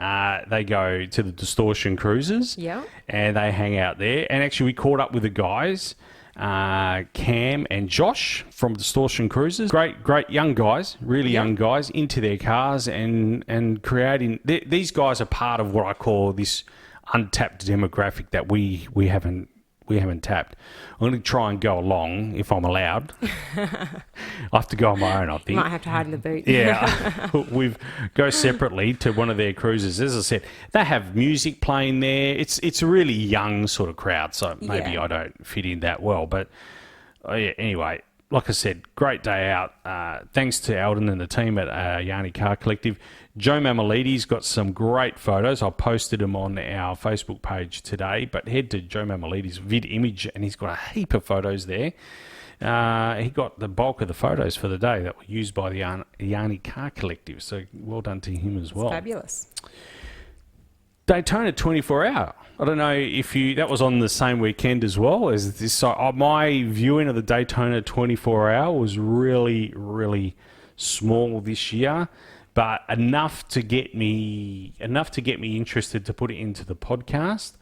They go to the Distortion Cruises. Yeah. And they hang out there. And actually, we caught up with the guys, Cam and Josh from Distortion Cruises. Great young guys, really young guys, into their cars and creating... These guys are part of what I call this untapped demographic that we haven't tapped. I'm going to try and go along if I'm allowed. I have to go on my own, I think. You might have to hide in the boot. Yeah, we go separately to one of their cruises. As I said, they have music playing there. It's a really young sort of crowd, so maybe I don't fit in that well. But anyway, like I said, great day out. Thanks to Alden and the team at Yanni Car Collective. Joe Mamalides got some great photos. I posted them on our Facebook page today, but head to Joe Mamalides' vid image, and he's got a heap of photos there. He got the bulk of the photos for the day that were used by the Yanni Car Collective, so well done to him as well. Fabulous. Daytona 24 Hour. I don't know if that was on the same weekend as well as this. So my viewing of the Daytona 24 Hour was really, really small this year, but enough to get me interested to put it into the podcast.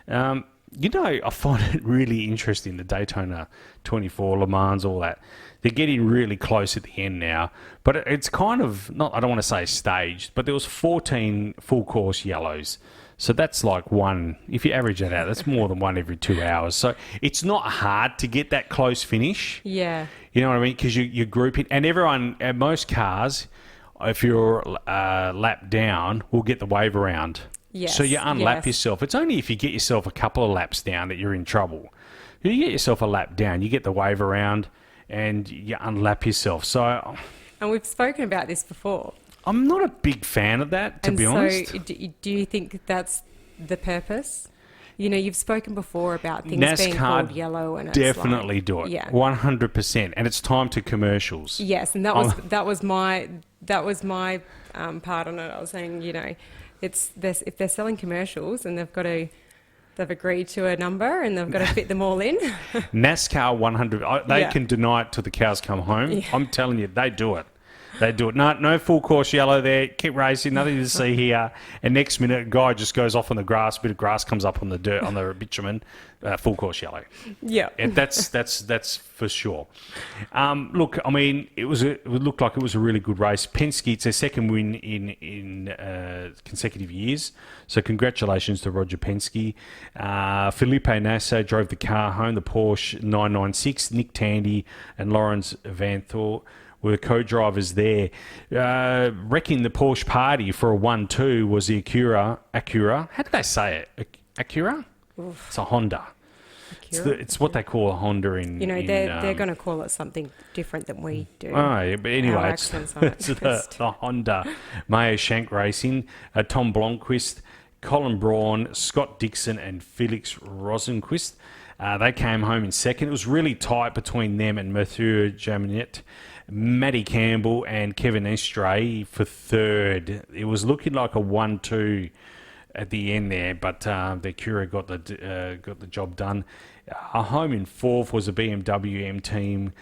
I find it really interesting, the Daytona 24, Le Mans, all that. They're getting really close at the end now, but it's kind of I don't want to say staged, but there was 14 full course yellows. So that's like one, if you average that out, that's more than one every 2 hours. So it's not hard to get that close finish. Yeah. You know what I mean? Because you group it, and everyone, most cars, if you're lap down, will get the wave around. Yes, so you unlap yourself. It's only if you get yourself a couple of laps down that you're in trouble. If you get yourself a lap down, you get the wave around and you unlap yourself. So, and we've spoken about this before. I'm not a big fan of that, to be honest. So do you think that's the purpose? You know, you've spoken before about things NASCAR being called yellow, and definitely do it. Yeah, 100%, and it's time to commercials. Yes, and that was my part on it. I was saying, you know, if they're selling commercials and they've agreed to a number and they've got to fit them all in. NASCAR 100, they can deny it till the cows come home. Yeah. I'm telling you, they do it. They do it. No full course yellow there. Keep racing. Nothing to see here. And next minute, a guy just goes off on the grass. A bit of grass comes up on the dirt, on the bitumen. Full course yellow. Yeah. And that's for sure. Look, I mean, it looked like it was a really good race. Penske, it's their second win in consecutive years. So congratulations to Roger Penske. Felipe Nasser drove the car home, the Porsche 996. Nick Tandy and Lawrence Vanthor were co-drivers there. Wrecking the Porsche party for a 1-2 was the Acura. How do they say it? Acura? Oof. It's a Honda. It's what they call a Honda in... You know, they're going to call it something different than we do. Oh, yeah, but anyway, it's the Honda. Mayo Shank Racing, Tom Blomqvist, Colin Braun, Scott Dixon and Felix Rosenquist. They came home in second. It was really tight between them and Mathieu Jaminet. Matty Campbell and Kevin Estray for third. It was looking like a 1-2 at the end there, but the Acura got the job done. Home in fourth was a BMW M team.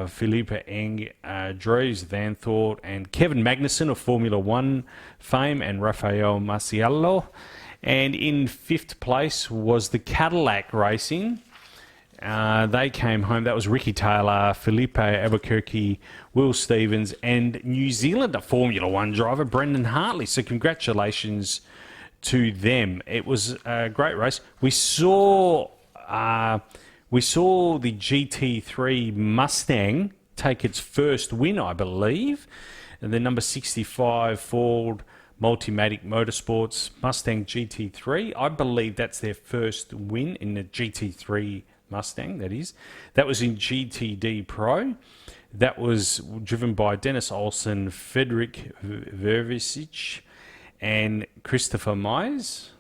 Felipe Eng, Dries Vanthort, and Kevin Magnussen of Formula One fame, and Rafael Marciello. And in fifth place was the Cadillac Racing. They came home. That was Ricky Taylor, Felipe Albuquerque, Will Stevens, and New Zealander Formula One driver Brendan Hartley. So congratulations to them. It was a great race. We saw the GT3 Mustang take its first win, I believe. And the number 65 Ford Multimatic Motorsports Mustang GT3. I believe that's their first win in the GT3 Mustang, that is. That was in GTD Pro. That was driven by Dennis Olsen, Frederick Vervisic, and Christopher Mize.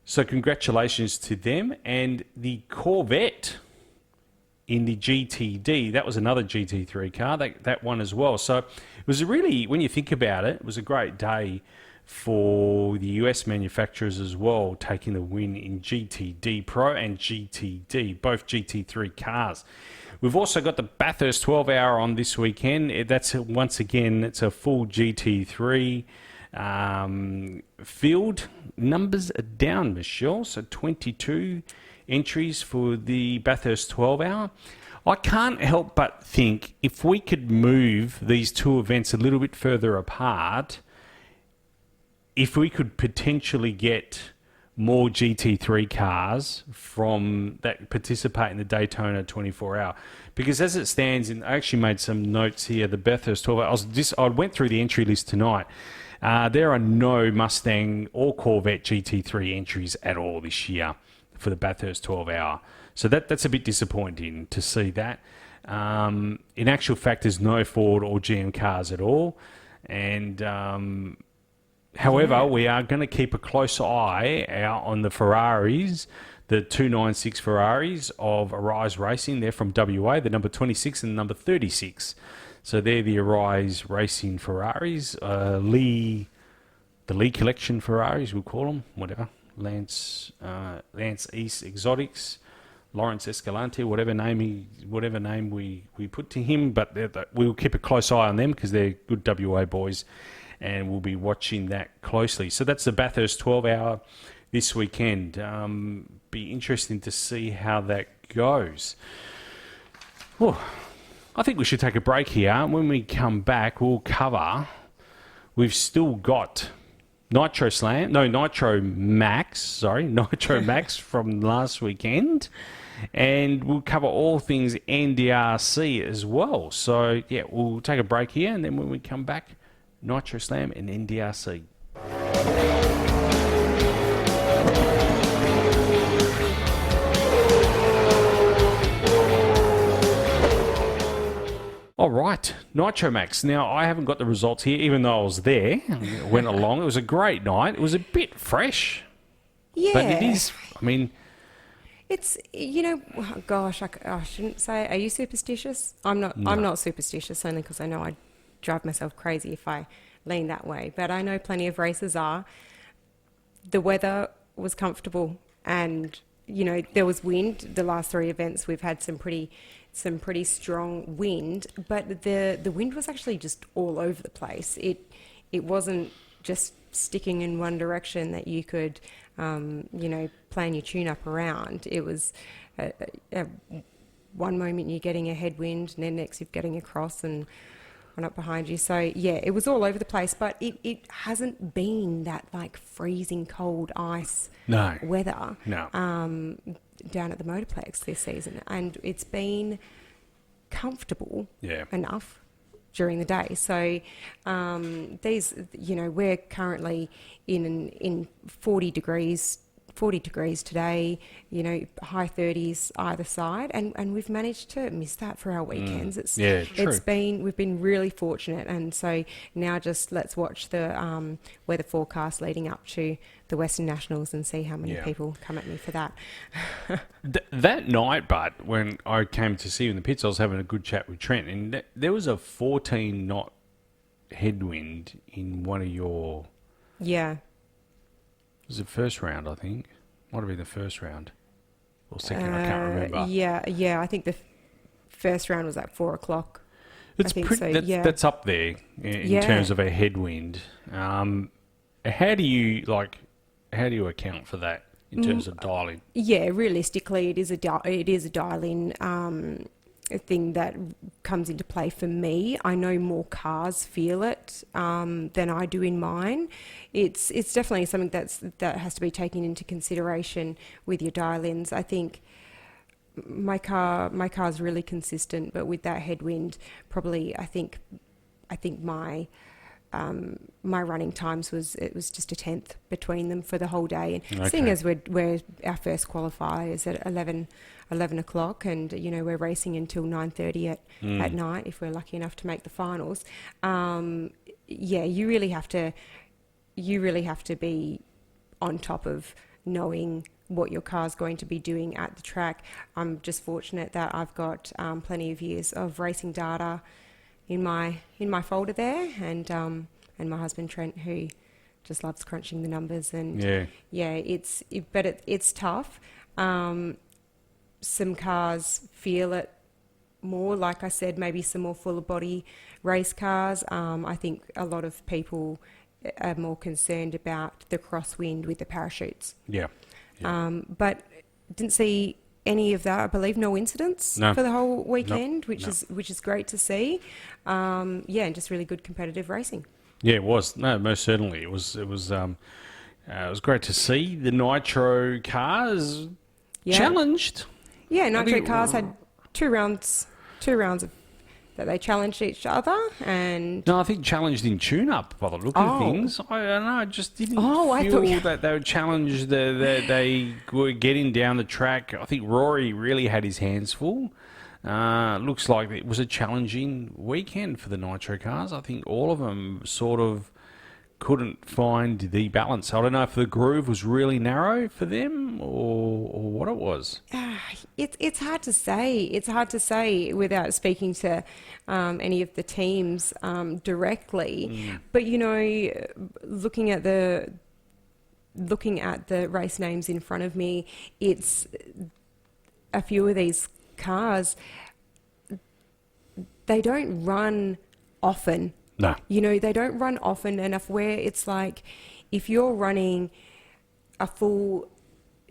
So congratulations to them. And the Corvette in the GTD, that was another GT3 car, that one as well. So it was really, when you think about it, it was a great day for the US manufacturers as well, taking the win in GTD Pro and GTD, both GT3 cars. We've also got the Bathurst 12-hour on this weekend. That's, once again, it's a full GT3 field. Numbers are down, Michelle, so 22 entries for the Bathurst 12-hour. I can't help but think if we could move these two events a little bit further apart, if we could potentially get more GT3 cars from that participate in the Daytona 24 hour. Because as it stands, and I actually made some notes here, the Bathurst 12 hour, I went through the entry list tonight. There are no Mustang or Corvette GT3 entries at all this year for the Bathurst 12 hour. So that's a bit disappointing to see that. In actual fact, there's no Ford or GM cars at all. And however, we are going to keep a close eye out on the Ferraris, the 296 Ferraris of Arise Racing. They're from WA, the number 26 and the number 36. So they're the Arise Racing Ferraris. The Lee Collection Ferraris, we'll call them, whatever. Lance East Exotics, Lawrence Escalante, whatever name we put to him. But we'll keep a close eye on them because they're good WA boys, and we'll be watching that closely. So that's the Bathurst 12 hour this weekend. Be interesting to see how that goes. Oh, I think we should take a break here. When we come back, we'll cover. We've still got Nitro Max from last weekend. And we'll cover all things NDRC as well. So, yeah, we'll take a break here. And then when we come back, Nitro Slam and NDRC. All right, Nitro Max. Now, I haven't got the results here, even though I was there. Went along. It was a great night. It was a bit fresh. Yeah. But it is, I mean... It's, gosh, I shouldn't say, are you superstitious? I'm not. No. I'm not superstitious, only because I know I'd drive myself crazy if I lean that way. But I know plenty of racers are. The weather was comfortable, and there was wind. The last 3 events we've had some pretty strong wind, but the wind was actually just all over the place. It wasn't just sticking in one direction that you could plan your tune-up around. It was one moment you're getting a headwind, and then next you're getting a cross and one up behind you. So, yeah, it was all over the place, but it hasn't been that, freezing cold ice weather down at the Motorplex this season. And it's been comfortable enough during the day. So we're currently in 40 degrees today, high 30s either side, and we've managed to miss that for our weekends. We've been really fortunate, and so now just let's watch the weather forecast leading up to the Western Nationals and see how many people come at me for that. That night, Bud, when I came to see you in the pits, I was having a good chat with Trent, and there was a 14 knot headwind in one of your... Yeah. It was the first round, I think. Might have been the first round. Or second, I can't remember. Yeah. I think the first round was at 4 o'clock. That's up there in terms of a headwind. How do you account for that in terms of dialing? Yeah, realistically, it is a dial-in thing that comes into play for me. I know more cars feel it than I do in mine. It's definitely something that has to be taken into consideration with your dial-ins. I think my car's really consistent, but with that headwind, probably I think my running times was just a tenth between them for the whole day. And seeing as we're our first qualifier is at 11 o'clock, and we're racing until 9:30 at night if we're lucky enough to make the finals. You really have to be on top of knowing what your car's going to be doing at the track. I'm just fortunate that I've got plenty of years of racing data in my folder there, and my husband Trent, who just loves crunching the numbers, and it's tough. Some cars feel it more, like I said, maybe some more fuller body race cars. I think a lot of people are more concerned about the crosswind with the parachutes. But didn't see any of that. I believe no incidents for the whole weekend, which is great to see. And just really good competitive racing. Yeah, it was. No, most certainly. It was It was great to see the Nitro cars Yeah. challenged. Yeah, Nitro think- cars had two rounds of, that they challenged each other, and No, I think challenged in tune-up by the look of Oh. things. I don't know, I just didn't I feel thought that they were challenged. They were getting down the track. I think Rory really had his hands full. Looks like it was a challenging weekend for the Nitro cars. I think all of them sort of couldn't find the balance. I don't know if the groove was really narrow for them or what it was. it's hard to say. It's hard to say without speaking to any of the teams directly. But you know, looking at the race names in front of me, it's a few of these cars. They don't run often. No. You know, they don't run often enough where it's like if you're running a full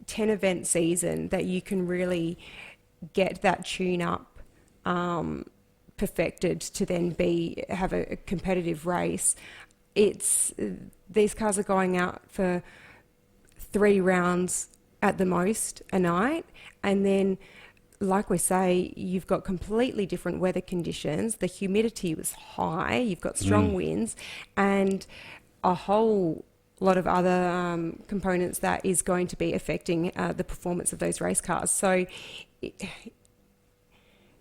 10 event season that you can really get that tune up perfected to then have a competitive race. These cars are going out for 3 rounds at the most a night, and then like we say, you've got completely different weather conditions. The humidity was high. You've got strong winds and a whole lot of other components that is going to be affecting the performance of those race cars. So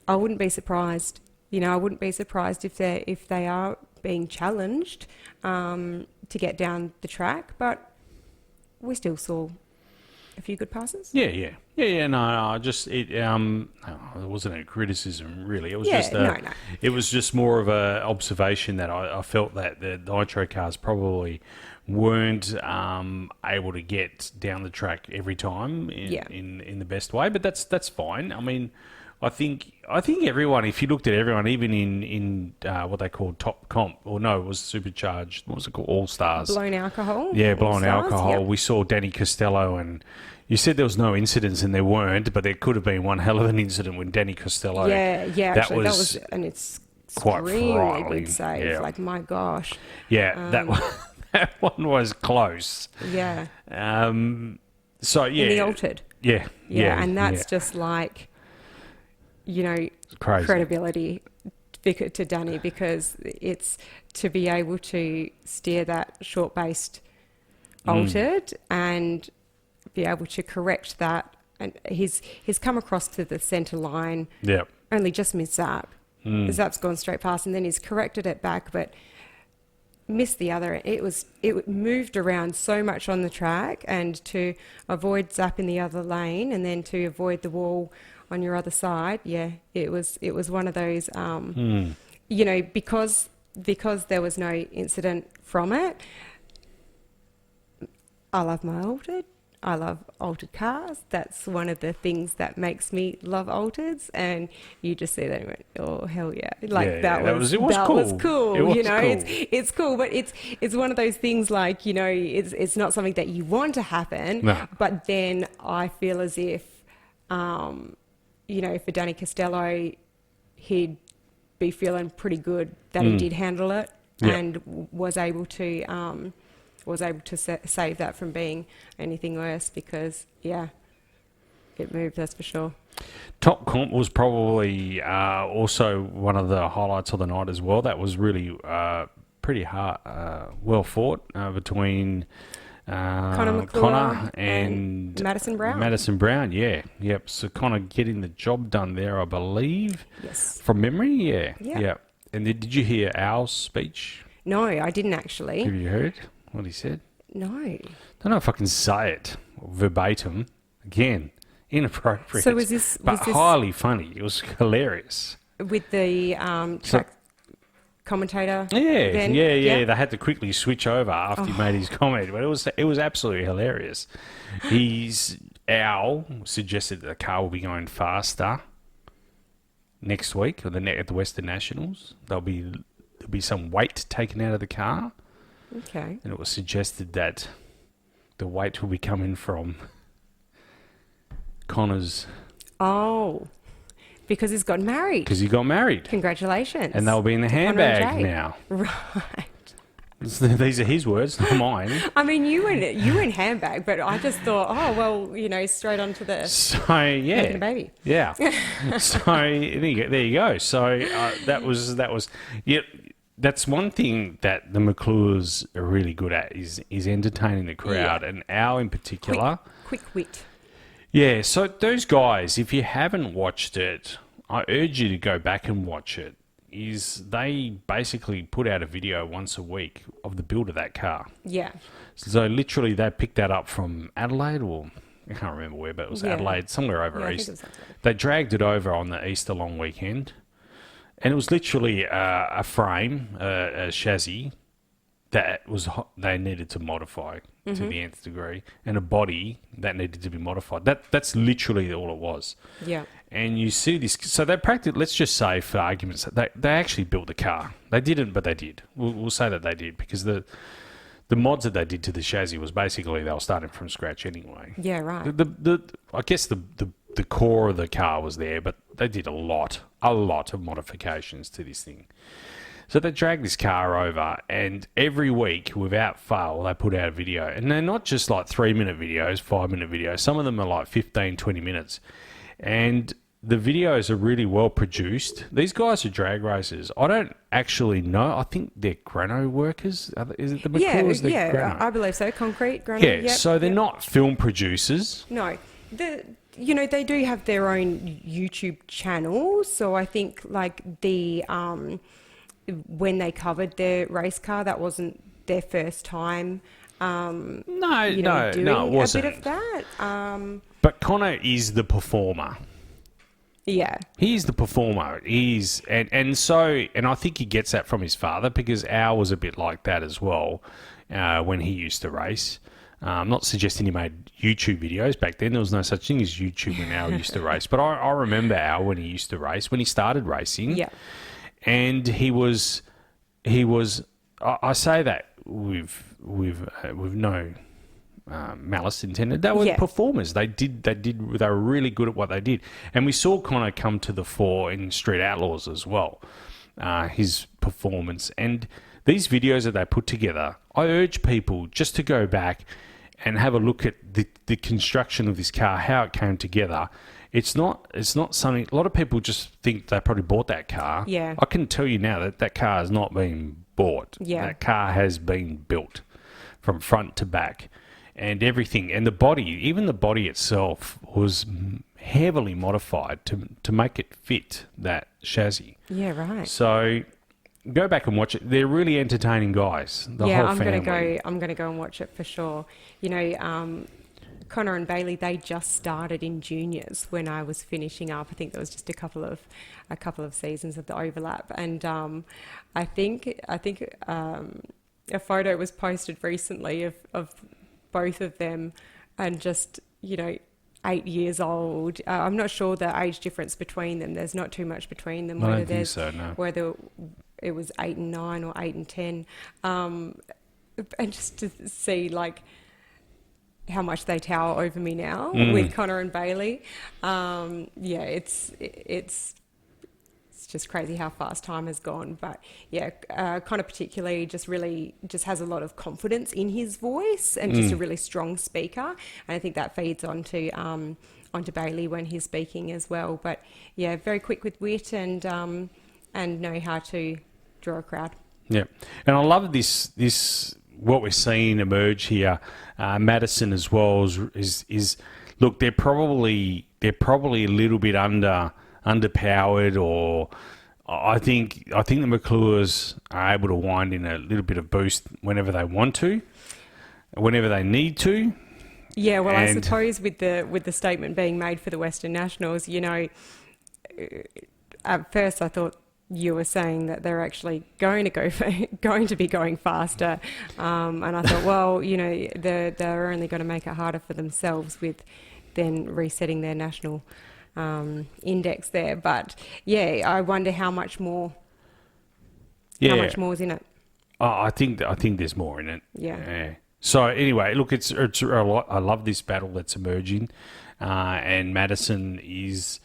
I wouldn't be surprised. You know, I wouldn't be surprised if they are being challenged to get down the track. But we still saw a few good passes. Yeah. No, it wasn't a criticism really. It was No. It was just more of a observation that I felt that the Nitro cars probably weren't able to get down the track every time in the best way. But that's fine. I mean, I think everyone, if you looked at everyone, even in what they called Top Comp, or no, it was Supercharged. What was it called? All Stars. Blown alcohol. Yeah, All blown Stars, alcohol. yep. We saw Danny Costello, and you said there was no incidents, and there weren't, but there could have been one hell of an incident when Danny Costello. Yeah. Actually, that was, and it's quite extremely frightening. good save. Yeah. Like my gosh. Yeah, that one was close. Yeah. So yeah, In the altered. Yeah, and that's just like, you know, crazy. credibility to Danny, because it's to be able to steer that short-based altered and be able to correct that. And he's come across to the centre line, only just missed Zap. Zap's gone straight past, and then he's corrected it back, but missed the other. It moved around so much on the track, and to avoid Zap in the other lane, and then to avoid the wall on your other side. Yeah, it was one of those. You know, because there was no incident from it. I love my altered. I love altered cars. That's one of the things that makes me love altereds. And you just see that and went, oh hell yeah! Like that was cool. cool. It was you know, cool. it's cool, but it's one of those things like, you know, it's not something that you want to happen. No. But then I feel as if, you know, for Danny Costello, he'd be feeling pretty good that he did handle it and was able to save that from being anything worse, because it moved, that's for sure. Top Comp was probably also one of the highlights of the night as well. That was really pretty hard, well fought between Connor McClure Connor and Madison Brown. Madison Brown, yep. So Connor getting the job done there, I believe. Yes. From memory, yeah. Yeah. And did you hear Al's speech? No, I didn't actually. Have you heard what he said? No. Don't know if I can say it verbatim. Again, inappropriate. So was this highly funny. It was hilarious. with the track commentator? Yeah, then? yeah. They had to quickly switch over after he made his comment, but it was absolutely hilarious. Al suggested that the car will be going faster next week at the Western Nationals. There'll be some weight taken out of the car. Okay. And it was suggested that the weight will be coming from Connor's... Oh, because he's got married. Because he got married. Congratulations. And they'll be in the to Connor and handbag Jay. now. Right. These are his words, not mine. I mean, you went handbag, but I just thought, oh well, straight onto the So making a baby. yeah. So there you go. So that was yeah. That's one thing that the McClures are really good at is entertaining the crowd, and Al in particular. Quick wit. Yeah. So those guys, if you haven't watched it, I urge you to go back and watch it. They basically put out a video once a week of the build of that car. Yeah. So literally they picked that up from Adelaide, or I can't remember where, but it was Adelaide, somewhere over east. They dragged it over on the Easter long weekend, and it was literally a frame, a chassis that they needed to modify to the nth degree, and a body that needed to be modified. That's literally all it was. Yeah. And you see this, so they practically, let's just say for argument's sake, they actually built the car. They didn't, but they did. We'll say that they did, because the mods that they did to the chassis was basically they were starting from scratch anyway. Yeah, right. I guess the core of the car was there, but they did a lot of modifications to this thing. So they dragged this car over, and every week, without fail, they put out a video. And they're not just like 3-minute videos, 5-minute videos. Some of them are like 15, 20 minutes. And the videos are really well produced. These guys are drag racers. I don't actually know. I think they're grano workers. Is it the McClures? Yeah, grano? I believe so. Concrete, grano. Yeah, yep, so they're not film producers. No. They do have their own YouTube channel. So I think like when they covered their race car, that wasn't their first time. No, doing it wasn't. a bit of that. But Connor is the performer. Yeah. He's the performer. And I think he gets that from his father, because Al was a bit like that as well when he used to race. I'm not suggesting he made YouTube videos. Back then, there was no such thing as YouTube when Al used to race. But I remember Al when he used to race, when he started racing. Yeah. And he was. I say that with no malice intended. They were performers. They were really good at what they did, and we saw Connor come to the fore in Street Outlaws as well. His performance and these videos that they put together. I urge people just to go back and have a look at the construction of this car, how it came together. It's not something. A lot of people just think they probably bought that car. Yeah. I can tell you now that car has not been bought. Yeah. That car has been built from front to back, and everything, and the body, even the body itself, was heavily modified to make it fit that chassis. Yeah, right. So go back and watch it. They're really entertaining guys. The whole family. I'm gonna go and watch it for sure. Connor and Bailey, they just started in juniors when I was finishing up. I think there was just a couple of seasons of the overlap, and I think a photo was posted recently of both of them, and just 8 years old. I'm not sure the age difference between them. There's not too much between them. I don't think so. No. Whether it was 8 and 9 or 8 and 10, and just to see like how much they tower over me now with Connor and Bailey. It's just crazy how fast time has gone. But Connor particularly just has a lot of confidence in his voice, and just a really strong speaker. And I think that feeds onto Bailey when he's speaking as well. But yeah, very quick with wit and know how to draw a crowd. Yeah, and I love this what we're seeing emerge here. Madison as well is look, they're probably a little bit underpowered, or I think the McClures are able to wind in a little bit of boost whenever they want to, whenever they need to. Yeah, well, I suppose with the statement being made for the Western Nationals, at first I thought you were saying that they're actually going to be going faster, and I thought, well, they're only going to make it harder for themselves with then resetting their national index there. But yeah, I wonder how much more. Yeah. How much more is in it? I think there's more in it. Yeah. So anyway, look, it's a lot. I love this battle that's emerging, and Madison is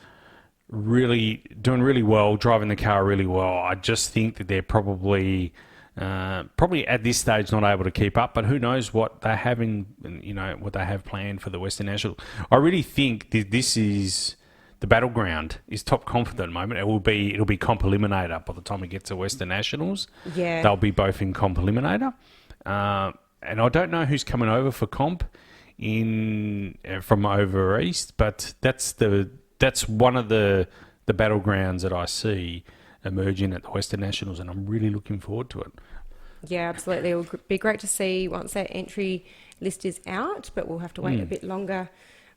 really doing really well, driving the car really well. I just think that they're probably Probably at this stage not able to keep up, but who knows what they have what they have planned for the Western Nationals. I really think this is the battleground. Is Top Comp at the moment. It'll be Comp Eliminator by the time we get to Western Nationals. Yeah. They'll be both in Comp Eliminator, and I don't know who's coming over for Comp from over east, but that's one of the battlegrounds that I see emerging at the Western Nationals, and I'm really looking forward to it. Yeah, absolutely. It will be great to see once that entry list is out, but we'll have to wait a bit longer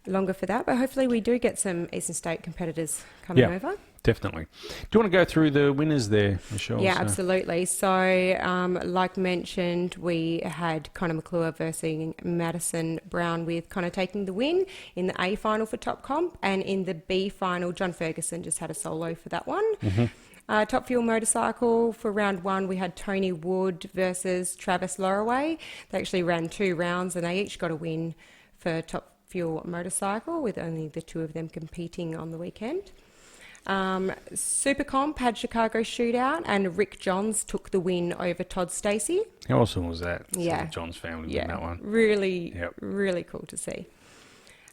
for that. But hopefully we do get some Eastern State competitors coming over. Definitely. Do you want to go through the winners there, Michelle? Yeah, absolutely. So, like mentioned, we had Connor McClure versus Madison Brown, with Connor taking the win in the A final for Top Comp, and in the B final, John Ferguson just had a solo for that one. Top Fuel Motorcycle, for round one, we had Tony Wood versus Travis Lorraway. They actually ran 2 rounds and they each got a win for Top Fuel Motorcycle, with only the 2 of them competing on the weekend. Super Comp had Chicago Shootout, and Rick Johns took the win over Todd Stacey. How awesome was that? Yeah. John's family win that one. Really cool to see.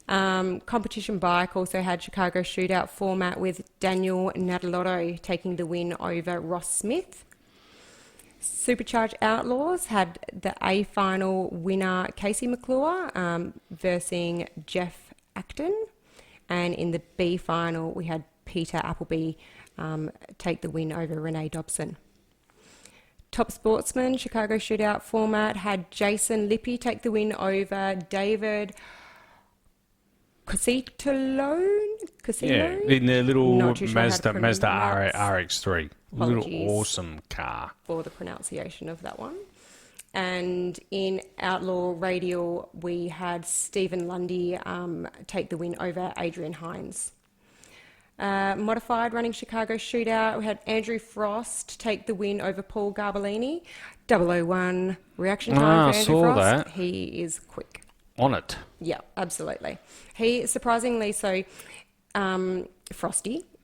Competition Bike also had Chicago Shootout format, with Daniel Nadalotto taking the win over Ross Smith. Supercharged Outlaws had the A final winner Casey McClure versus Jeff Acton, and in the B final we had Peter Appleby take the win over Renee Dobson. Top Sportsman Chicago Shootout format had Jason Lippy take the win over David Cositolo? Yeah, in the little Mazda RX-3. Apologies little awesome car. For the pronunciation of that one. And in Outlaw Radial, we had Stephen Lundy take the win over Adrian Hines. Modified running Chicago Shootout, we had Andrew Frost take the win over Paul Garbellini. 001 reaction time for Andrew Frost. That. He is quick. On it. Yeah, absolutely. He, surprisingly, Frosty,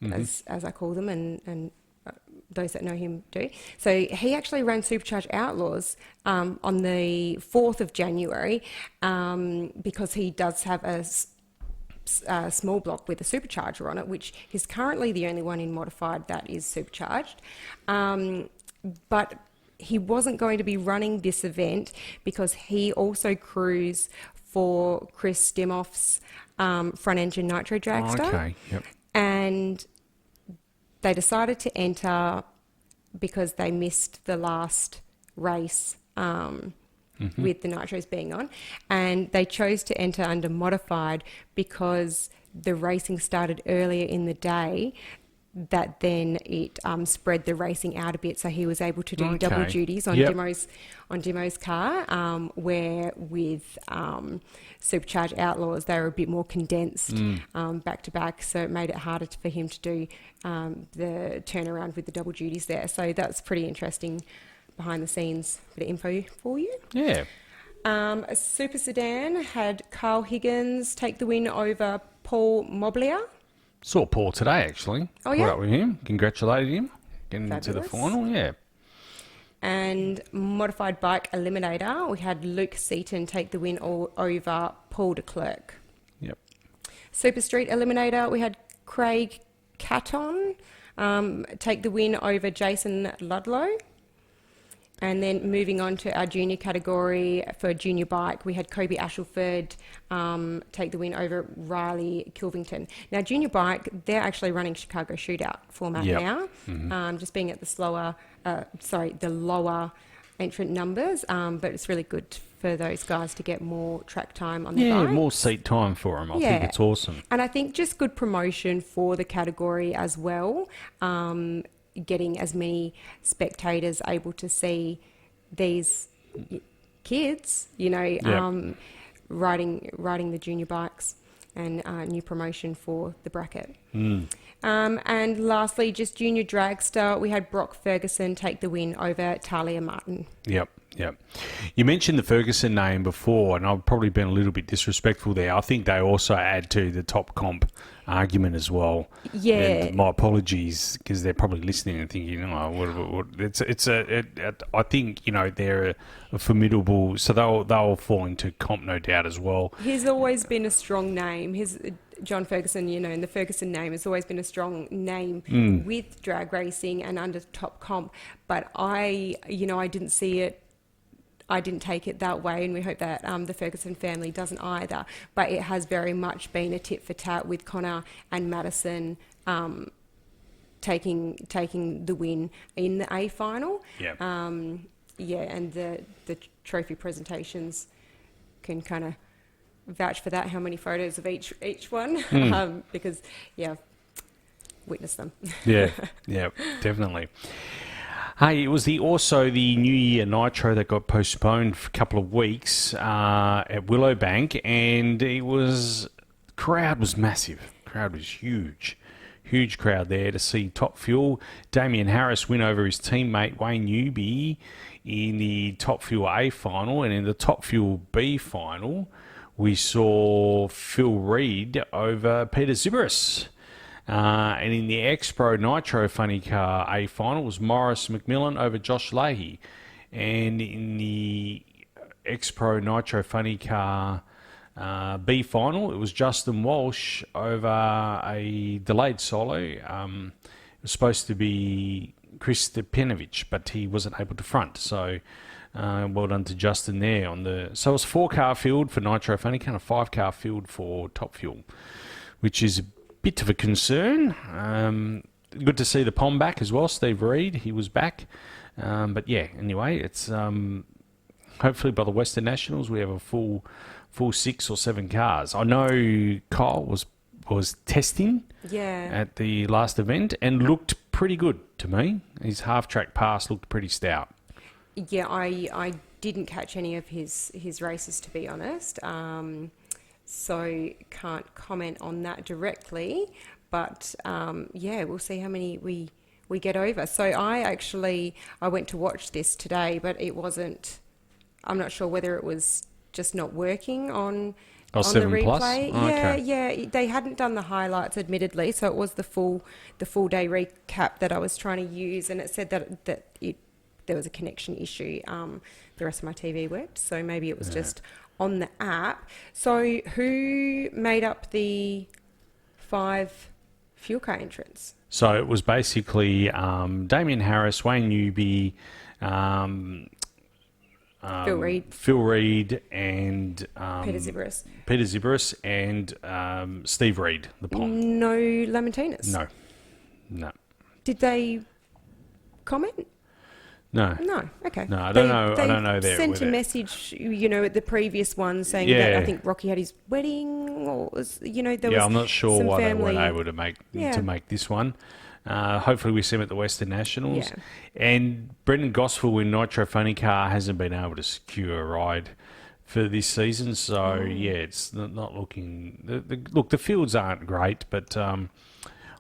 as I call them, and those that know him do. So he actually ran Supercharged Outlaws on the 4th of January because he does have a small block with a supercharger on it, which is currently the only one in modified that is supercharged. But he wasn't going to be running this event because he also crews for Chris Dimoff's front engine nitro dragster. Okay, yep. And they decided to enter because they missed the last race with the nitros being on, and they chose to enter under modified because the racing started earlier in the day. That then it spread the racing out a bit, so he was able to do double duties on Dimo's car, where with Supercharged Outlaws they were a bit more condensed back to back, so it made it harder for him to do the turnaround with the double duties there. So that's pretty interesting behind the scenes bit of info for you. Yeah. A Super Sedan had Carl Higgins take the win over Paul Moblier. Saw Paul today, actually. Oh, yeah? Caught up with him. Congratulated him. Getting into the final, yeah. And Modified Bike Eliminator, we had Luke Seaton take the win over Paul de Klerk. Yep. Super Street Eliminator, we had Craig Catton take the win over Jason Ludlow. And then moving on to our junior category for junior bike, we had Kobe Ashelford take the win over Riley Kilvington. Now, junior bike, they're actually running Chicago Shootout format now, just being at the lower entrant numbers, but it's really good for those guys to get more track time on their bike. Yeah, more seat time for them. I think it's awesome. And I think just good promotion for the category as well. Getting as many spectators able to see these kids, riding the junior bikes, and new promotion for the bracket. And lastly, just junior dragster, we had Brock Ferguson take the win over Talia Martin. Yep. Yeah. You mentioned the Ferguson name before, and I've probably been a little bit disrespectful there. I think they also add to the top comp argument as well. Yeah. And my apologies, because they're probably listening and thinking, I think, they're a formidable, so they'll fall into comp, no doubt, as well. He's always been a strong name. John Ferguson, and the Ferguson name has always been a strong name with drag racing and under top comp. But I didn't see it. I didn't take it that way, and we hope that the Ferguson family doesn't either. But it has very much been a tit for tat with Connor and Madison taking the win in the A final. Yeah. And the trophy presentations can kind of vouch for that. How many photos of each one? Because witness them. Yeah, definitely. Hey, it was also the New Year Nitro that got postponed for a couple of weeks at Willowbank, and crowd was massive. Crowd was huge. Huge crowd there to see Top Fuel. Damien Harris win over his teammate Wayne Newby in the Top Fuel A final, and in the Top Fuel B final, we saw Phil Reid over Peter Ziberis. And in the X-Pro Nitro Funny Car A final was Morris McMillan over Josh Leahy. And in the X-Pro Nitro Funny Car B final, it was Justin Walsh over a delayed solo. It was supposed to be Chris Stepanovich, but he wasn't able to front. So well done to Justin there. So it was a 4-car field for Nitro Funny Car and a 5-car field for Top Fuel, which is bit of a concern. Good to see the POM back as well, Steve Reid. He was back. But yeah, anyway, it's hopefully by the Western Nationals we have a full 6 or 7 cars. I know Kyle was testing at the last event and looked pretty good to me. His half-track pass looked pretty stout. Yeah, I didn't catch any of his races, to be honest. So can't comment on that directly, but we'll see how many we get over. So I went to watch this today, but it wasn't. I'm not sure whether it was just not working on the 7 replay. Plus? Oh, okay. Yeah, they hadn't done the highlights, admittedly, so it was the full day recap that I was trying to use, and it said that there was a connection issue. The rest of my TV worked, so maybe it was just on the app. So who made up the 5 fuel car entrants? So it was basically Damien Harris, Wayne Newby, Phil Reid, and Peter Ziberis, and Steve Reid, the POM. No Lamentinas? No. Did they comment? No. Okay. No, I don't know. They sent a message, at the previous one saying that I think Rocky had his wedding, or there was. I'm not sure why they weren't able to make this one. Hopefully we see him at the Western Nationals. Yeah. And Brendan Gosford in Nitro Funny Car hasn't been able to secure a ride for this season. So it's not looking. Look, the fields aren't great, but.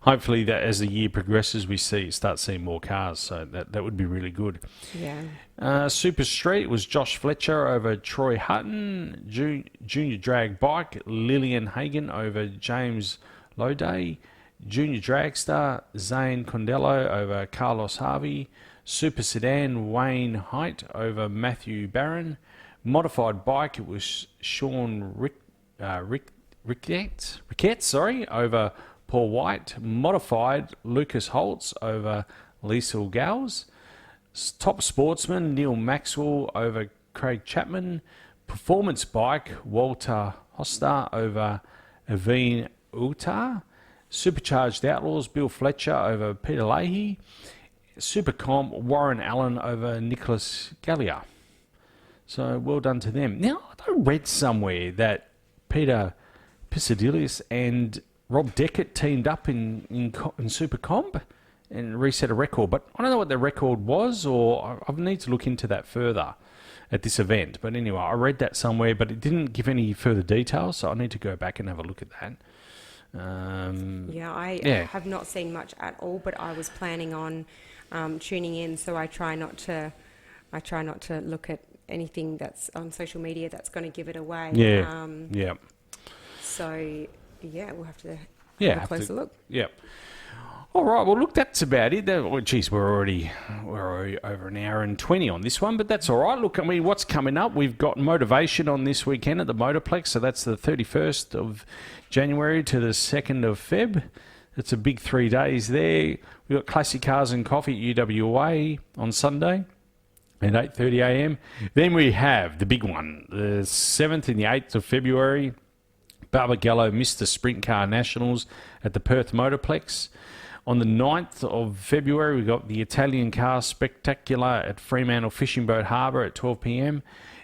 Hopefully, that as the year progresses, we start seeing more cars. So that would be really good. Yeah. Super Street was Josh Fletcher over Troy Hutton. Junior Drag Bike, Lillian Hagen over James Loday. Junior Dragster, Zane Condello over Carlos Harvey. Super Sedan, Wayne Height over Matthew Barron. Modified Bike, it was Sean Ricketts, over Paul White. Modified, Lucas Holtz over Liesl Gals. Top Sportsman, Neil Maxwell over Craig Chapman. Performance Bike, Walter Hostar over Aveen Uttar. Supercharged Outlaws, Bill Fletcher over Peter Leahy. Supercomp, Warren Allen over Nicholas Gallia. So well done to them. Now, I read somewhere that Peter Pisadillis and Rob Deckett teamed up in Supercomp and reset a record, but I don't know what their record was, or I need to look into that further at this event. But anyway, I read that somewhere, but it didn't give any further details, so I need to go back and have a look at that. I have not seen much at all, but I was planning on tuning in, so I try not to I try not to look at anything that's on social media that's going to give it away. Yeah. So, yeah, we'll have to Yeah, have a closer look. Yep. All right. Well, look, that's about it. Geez, we're already over an hour and 20 on this one, but that's all right. Look, I mean, what's coming up? We've got Motivation on this weekend at the Motorplex, so that's the 31st of January to the 2nd of Feb. It's a big 3 days there. We've got Classic Cars and Coffee at UWA on Sunday at 8:30 a.m. Then we have the big one, the 7th and the 8th of February, Barbagallo Mr. Sprint Car Nationals at the Perth Motorplex. On the 9th of February, we've got the Italian Car Spectacular at Fremantle Fishing Boat Harbour at 12 p.m.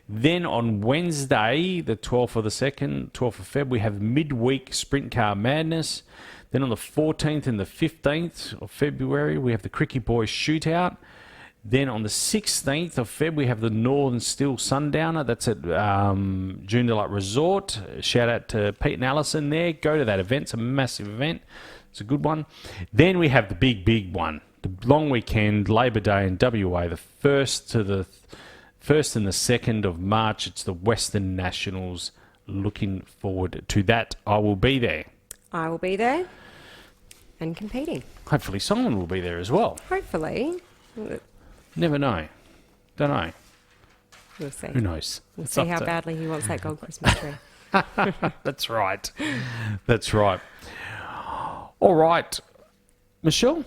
Then on Wednesday, the 12th of the 2nd, 12th of Feb, we have Midweek Sprint Car Madness. Then on the 14th and the 15th of February, we have the Cricket Boys Shootout. Then on the 16th of Feb, we have the Northern Steel Sundowner. That's at Joondalup Resort. Shout out to Pete and Alison there. Go to that event. It's a massive event. It's a good one. Then we have the big one, the long weekend, Labor Day in WA, the 1st and the 2nd of March. It's the Western Nationals. Looking forward to that. I will be there. I will be there and competing. Hopefully Simon will be there as well. Hopefully. Never know. Don't know. We'll see. Who knows? We'll It's see up how to- badly he wants that gold Christmas tree. That's right. That's right. All right. Michelle,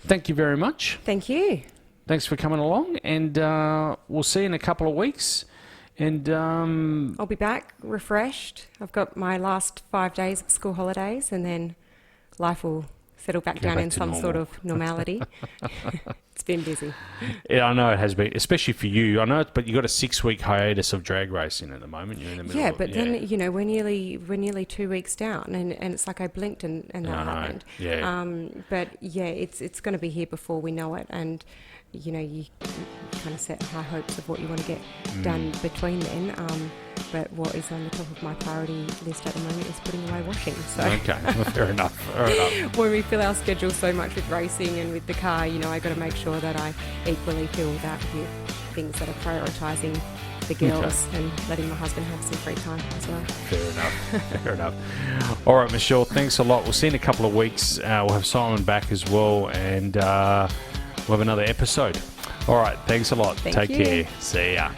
thank you very much. Thank you. Thanks for coming along, and we'll see you in a couple of weeks. And I'll be back refreshed. I've got my last 5 days of school holidays, and then life will settle back Go down back in to some normal. sort of normality. It's been busy. yeah, I know it has been, especially for you. I know, but you got a 6-week hiatus of drag racing at the moment. You're in the middle. Yeah, of, but then, we're nearly 2 weeks down, and it's like I blinked and that I know. happened. Yeah. But yeah, it's going to be here before we know it, and you kind of set high hopes of what you want to get done between then. But what is on the top of my priority list at the moment is putting away washing. So Okay, fair enough. Fair enough. when we fill our schedule so much with racing and with the car, I got to make sure that I equally fill that with things that are prioritising the girls and letting my husband have some free time as well. Fair enough. Fair enough. All right, Michelle, thanks a lot. We'll see you in a couple of weeks. We'll have Simon back as well, and we'll have another episode. All right, thanks a lot. Thank Take you. care. See ya.